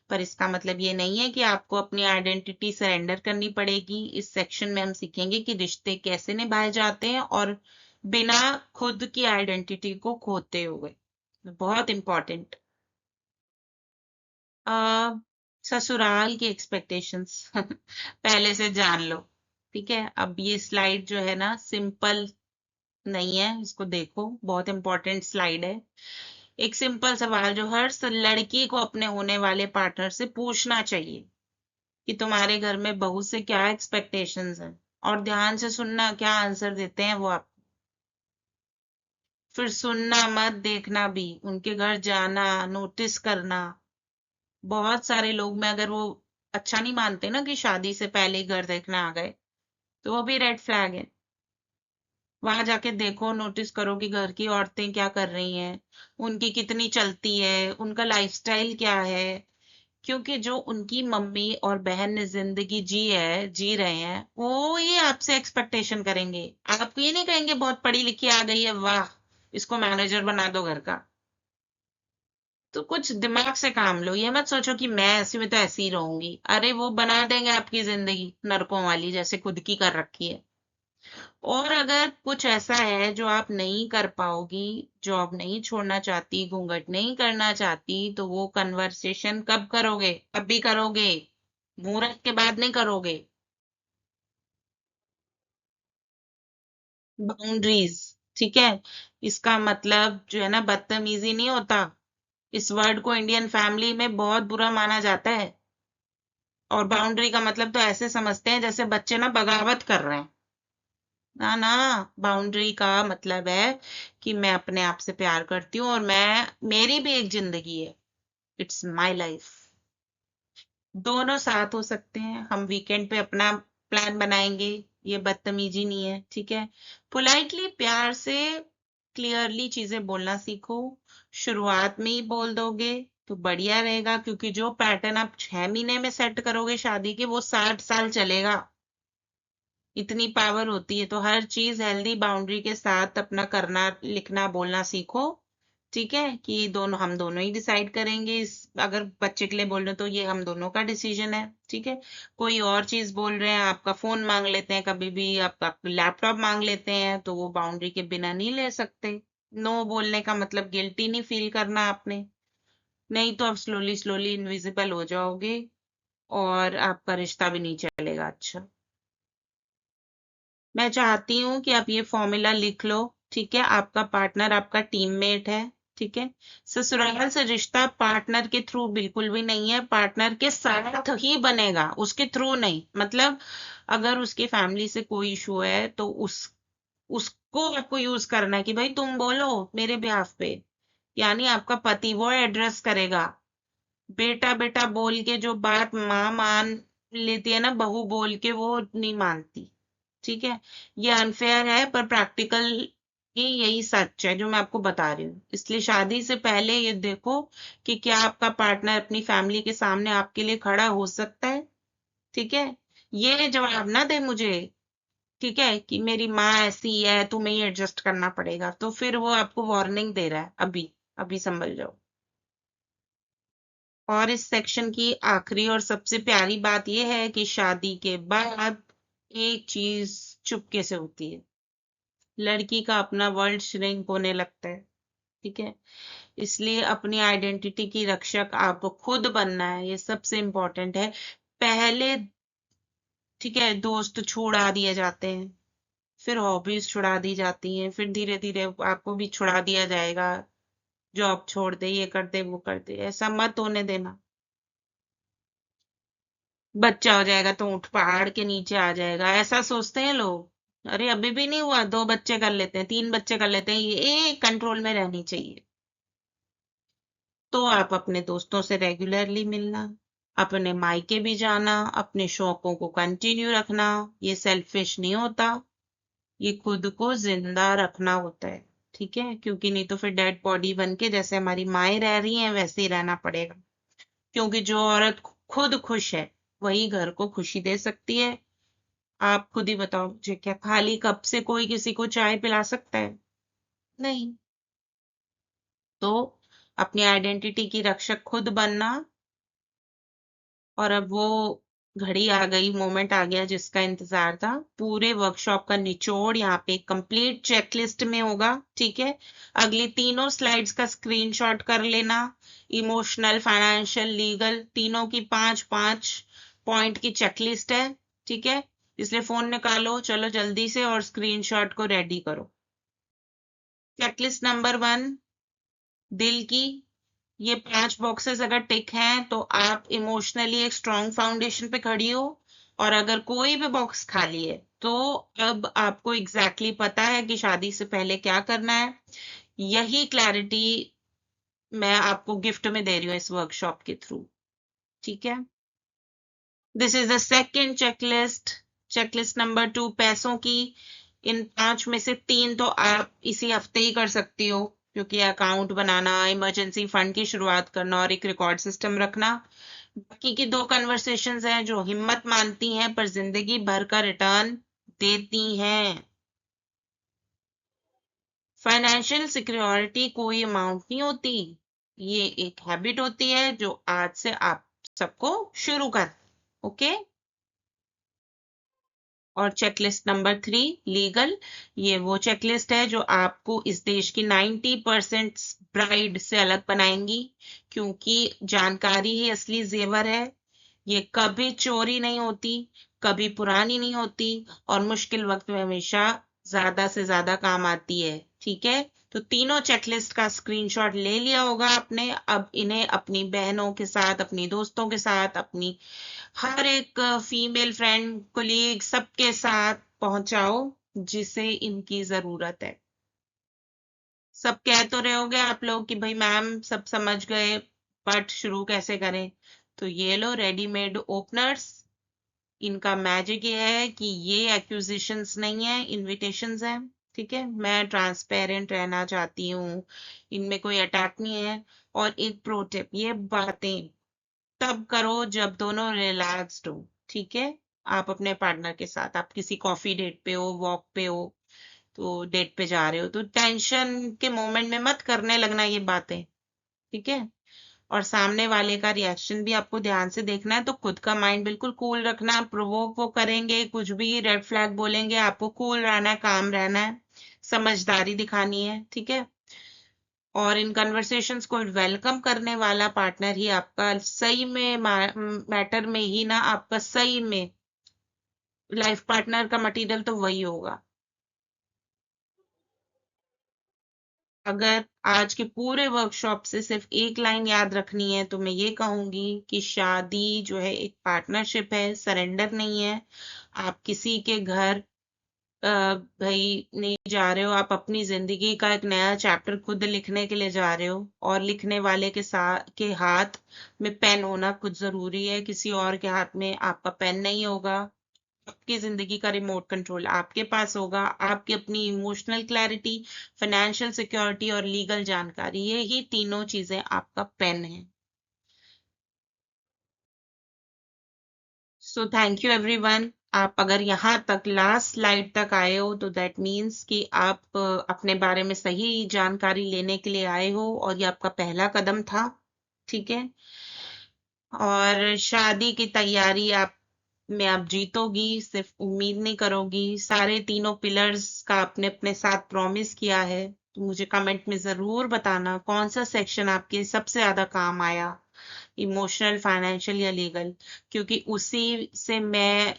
A: पर इसका मतलब ये नहीं है कि आपको अपनी आइडेंटिटी सरेंडर करनी पड़ेगी। इस सेक्शन में हम सीखेंगे कि रिश्ते कैसे निभाए जाते हैं और बिना खुद की आइडेंटिटी को खोते हुए। बहुत इंपॉर्टेंट। आ ससुराल की एक्सपेक्टेशंस पहले से जान लो। ठीक है, अब ये स्लाइड जो है ना, सिंपल नहीं है, इसको देखो, बहुत इंपॉर्टेंट स्लाइड है। एक सिंपल सवाल जो हर लड़की को अपने होने वाले पार्टनर से पूछना चाहिए, कि तुम्हारे घर में बहू से क्या एक्सपेक्टेशंस हैं। और ध्यान से सुनना, क्या आंसर देते हैं वो आप। फिर सुनना मत, देखना भी, उनके घर जाना, नोटिस करना। बहुत सारे लोग में अगर वो अच्छा नहीं मानते ना कि शादी से पहले ही घर देखने आ गए, तो वो भी रेड फ्लैग है। वहां जाके देखो, नोटिस करो कि घर की औरतें क्या कर रही हैं, उनकी कितनी चलती है, उनका लाइफस्टाइल क्या है। क्योंकि जो उनकी मम्मी और बहन ने जिंदगी जी रहे हैं, वो ये आपसे एक्सपेक्टेशन करेंगे। आप ये नहीं कहेंगे बहुत पढ़ी लिखी आ गई है, वाह इसको मैनेजर बना दो घर का। तो कुछ दिमाग से काम लो, ये मत सोचो कि मैं ऐसी में तो ऐसी ही रहूंगी। अरे वो बना देंगे आपकी जिंदगी नरकों वाली, जैसे खुद की कर रखी है। और अगर कुछ ऐसा है जो आप नहीं कर पाओगी, जॉब नहीं छोड़ना चाहती, घूंघट नहीं करना चाहती, तो वो कन्वर्सेशन कब करोगे? अभी करोगे, मुहूर्त के बाद नहीं करोगे। बाउंड्रीज, ठीक है। इसका मतलब जो है ना, बदतमीजी नहीं होता। इस वर्ड को इंडियन फैमिली में बहुत बुरा माना जाता है। और बाउंड्री का मतलब तो ऐसे समझते हैं जैसे बच्चे ना बगावत कर रहे हैं। ना ना, बाउंड्री का मतलब है कि मैं अपने आप से प्यार करती हूँ और मैं, मेरी भी एक जिंदगी है, इट्स माय लाइफ। दोनों साथ हो सकते हैं, हम वीकेंड पे अपना प्लान बनाएंगे। ये बदतमीजी नहीं है, ठीक है। पोलाइटली, प्यार से, क्लियरली चीजें बोलना सीखो। शुरुआत में ही बोल दोगे तो बढ़िया रहेगा, क्योंकि जो पैटर्न आप 6 महीने में सेट करोगे शादी के, वो 60 साल चलेगा। इतनी पावर होती है, तो हर चीज हेल्दी बाउंड्री के साथ अपना करना, लिखना, बोलना सीखो। ठीक है, कि दोनों, हम दोनों ही डिसाइड करेंगे। इस, अगर बच्चे के लिए बोल रहे हो तो ये हम दोनों का डिसीजन है, ठीक है। कोई और चीज बोल रहे हैं, आपका फोन मांग लेते हैं कभी भी, आपका लैपटॉप मांग लेते हैं, तो वो बाउंड्री के बिना नहीं ले सकते। नो बोलने का मतलब गिल्टी नहीं फील करना आपने। नहीं तो आप स्लोली स्लोली इनविजिबल हो जाओगे, और आपका रिश्ता भी नहीं चलेगा अच्छा। मैं चाहती हूँ कि आप ये फॉर्मूला लिख लो, ठीक है। आपका पार्टनर आपका टीममेट है, ठीक है। ससुराल से रिश्ता पार्टनर के थ्रू बिल्कुल भी नहीं है, पार्टनर के साथ ही बनेगा, उसके थ्रू नहीं। मतलब अगर उसकी फैमिली से कोई इशू है तो उसको आपको यूज करना है कि भाई तुम बोलो मेरे बिहाफ पे। यानी आपका पति वो एड्रेस करेगा। बेटा बेटा बोल के जो बात माँ मान लेती है ना, बहू बोल के वो नहीं मानती, ठीक है। ये अनफेयर है, पर प्रैक्टिकल ये यही सच है जो मैं आपको बता रही हूँ। इसलिए शादी से पहले ये देखो कि क्या आपका पार्टनर अपनी फैमिली के सामने आपके लिए खड़ा हो सकता है, ठीक है। ये जवाब ना दे मुझे, ठीक है, कि मेरी माँ ऐसी है, तुम्हें ही एडजस्ट करना पड़ेगा, तो फिर वो आपको वार्निंग दे रहा है। अभी अभी संभल जाओ। और इस सेक्शन की आखिरी और सबसे प्यारी बात यह है कि शादी के बाद एक चीज चुपके से होती है, लड़की का अपना वर्ल्ड श्रिंक होने लगता है, ठीक है। इसलिए अपनी आइडेंटिटी की रक्षक आपको खुद बनना है, ये सबसे इंपॉर्टेंट है। पहले, ठीक है, दोस्त छुड़ा दिए जाते हैं, फिर हॉबीज छुड़ा दी जाती हैं, फिर धीरे धीरे आपको भी छुड़ा दिया जाएगा। जॉब छोड़ दे, ये कर दे, वो कर दे, ऐसा मत होने देना। बच्चा हो जाएगा तो ऊंट पहाड़ के नीचे आ जाएगा, ऐसा सोचते हैं लोग। अरे अभी भी नहीं हुआ, 2 बच्चे कर लेते हैं, 3 बच्चे कर लेते हैं, ये कंट्रोल में रहनी चाहिए। तो आप अपने दोस्तों से रेगुलरली मिलना, अपने मायके भी जाना, अपने शौकों को कंटिन्यू रखना। ये सेल्फिश नहीं होता, ये खुद को जिंदा रखना होता है, ठीक है। क्योंकि नहीं तो फिर डेड बॉडी बन के जैसे हमारी माएँ रह रही हैं वैसे ही रहना पड़ेगा। क्योंकि जो औरत खुद खुश है, वही घर को खुशी दे सकती है। आप खुद ही बताओ मुझे, क्या खाली कप से कोई किसी को चाय पिला सकता है? नहीं। तो अपनी आइडेंटिटी की रक्षक खुद बनना। और अब वो घड़ी आ गई, मोमेंट आ गया जिसका इंतजार था। पूरे वर्कशॉप का निचोड़ यहाँ पे कंप्लीट चेकलिस्ट में होगा, ठीक है। अगली तीनों स्लाइड्स का स्क्रीनशॉट कर लेना। इमोशनल, फाइनेंशियल, लीगल, तीनों की 5-5 पॉइंट की चेकलिस्ट है, ठीक है। इसलिए फोन निकालो, चलो जल्दी से, और स्क्रीनशॉट को रेडी करो। चेकलिस्ट नंबर 1, दिल की। ये 5 बॉक्सेस अगर टिक हैं तो आप इमोशनली एक स्ट्रॉन्ग फाउंडेशन पे खड़ी हो। और अगर कोई भी बॉक्स खाली है तो अब आपको एग्जैक्टली पता है कि शादी से पहले क्या करना है। यही क्लैरिटी मैं आपको गिफ्ट में दे रही हूँ इस वर्कशॉप के थ्रू। ठीक है, this is the second checklist. Checklist number 2 पैसों की। इन 5 में से 3 तो आप इसी हफ्ते ही कर सकती हो, क्योंकि अकाउंट बनाना, इमरजेंसी फंड की शुरुआत करना और एक रिकॉर्ड सिस्टम रखना। बाकी की 2 कन्वर्सेशंस हैं जो हिम्मत मानती हैं पर जिंदगी भर का रिटर्न देती हैं। फाइनेंशियल सिक्योरिटी कोई अमाउंट नहीं होती, ये एक हैबिट होती है जो आज से आप सबको शुरू कर। ओके। और चेकलिस्ट नंबर 3 लीगल, ये वो चेकलिस्ट है जो आपको इस देश की 90% ब्राइड से अलग बनाएंगी, क्योंकि जानकारी ही असली जेवर है। ये कभी चोरी नहीं होती, कभी पुरानी नहीं होती और मुश्किल वक्त में हमेशा ज्यादा से ज्यादा काम आती है। ठीक है, तो तीनों चेकलिस्ट का स्क्रीनशॉट ले लिया होगा आपने। अब इन्हें अपनी बहनों के साथ, अपनी दोस्तों के साथ, अपनी हर एक फीमेल फ्रेंड, कोलीग, सबके साथ पहुंचाओ जिसे इनकी जरूरत है। सब कह तो रहे होगे आप लोग कि भाई मैम सब समझ गए, बट शुरू कैसे करें। तो ये लो रेडीमेड ओपनर्स। इनका मैजिक ये है कि ये एक्विजिशंस नहीं है, इनविटेशंस हैं। ठीक है, मैं ट्रांसपेरेंट रहना चाहती हूँ, इनमें कोई अटैक नहीं है। और एक प्रो टिप, ये बातें तब करो जब दोनों रिलैक्स्ड हो। ठीक है, आप अपने पार्टनर के साथ, आप किसी कॉफी डेट पे हो, वॉक पे हो, तो डेट पे जा रहे हो तो टेंशन के मोमेंट में मत करने लगना ये बातें। ठीक है, और सामने वाले का रिएक्शन भी आपको ध्यान से देखना है, तो खुद का माइंड बिल्कुल कूल रखना। प्रोवोक वो करेंगे, कुछ भी रेड फ्लैग बोलेंगे, आपको कूल रहना है, काम रहना है, समझदारी दिखानी है। ठीक है, और इन कन्वर्सेशंस को वेलकम करने वाला पार्टनर ही आपका सही में मैटर में ही ना, आपका सही में लाइफ पार्टनर का मटेरियल तो वही होगा। अगर आज के पूरे वर्कशॉप से सिर्फ एक लाइन याद रखनी है तो मैं ये कहूंगी कि शादी जो है एक पार्टनरशिप है, सरेंडर नहीं है। आप किसी के घर भाई नहीं जा रहे हो, आप अपनी जिंदगी का एक नया चैप्टर खुद लिखने के लिए जा रहे हो, और लिखने वाले के साथ के हाथ में पेन होना कुछ जरूरी है, किसी और के हाथ में आपका पेन नहीं होगा। आपकी जिंदगी का रिमोट कंट्रोल आपके पास होगा। आपकी अपनी इमोशनल क्लैरिटी, फाइनेंशियल सिक्योरिटी और लीगल जानकारी, ये ही तीनों चीजें आपका पेन है। So thank you everyone. आप अगर यहाँ तक लास्ट स्लाइड तक आए हो तो दैट मीन्स कि आप अपने बारे में सही जानकारी लेने के लिए आए हो और ये आपका पहला कदम था। ठीक है, और शादी की तैयारी आप में आप जीतोगी, सिर्फ उम्मीद नहीं करोगी। सारे तीनों पिलर्स का आपने अपने साथ प्रॉमिस किया है, तो मुझे कमेंट में जरूर बताना कौन सा सेक्शन आपके सबसे ज्यादा काम आया, इमोशनल, फाइनेंशियल या लीगल, क्योंकि उसी से मैं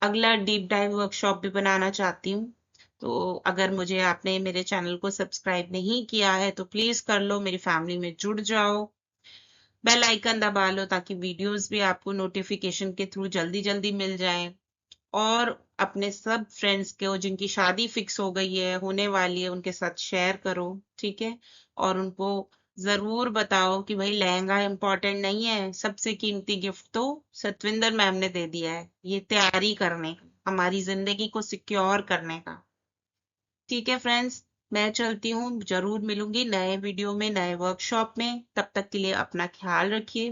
A: अगला डीप डाइव वर्कशॉप भी बनाना चाहती हूँ। तो अगर मुझे आपने मेरे चैनल को सब्सक्राइब नहीं किया है तो प्लीज कर लो, मेरी फैमिली में जुड़ जाओ, बेल आइकन दबा लो ताकि वीडियोस भी आपको नोटिफिकेशन के थ्रू जल्दी जल्दी मिल जाएं। और अपने सब फ्रेंड्स को जिनकी शादी फिक्स हो गई है, होने वाली है, उनके साथ शेयर करो। ठीक है, और उनको जरूर बताओ कि भाई लहंगा इंपॉर्टेंट नहीं है, सबसे कीमती गिफ्ट तो सतविंदर मैम ने दे दिया है, ये तैयारी करने का, हमारी जिंदगी को सिक्योर करने का। ठीक है फ्रेंड्स, मैं चलती हूँ, जरूर मिलूंगी नए वीडियो में, नए वर्कशॉप में। तब तक के लिए अपना ख्याल रखिए,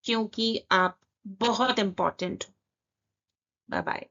A: क्योंकि आप बहुत इंपॉर्टेंट हो। Bye bye.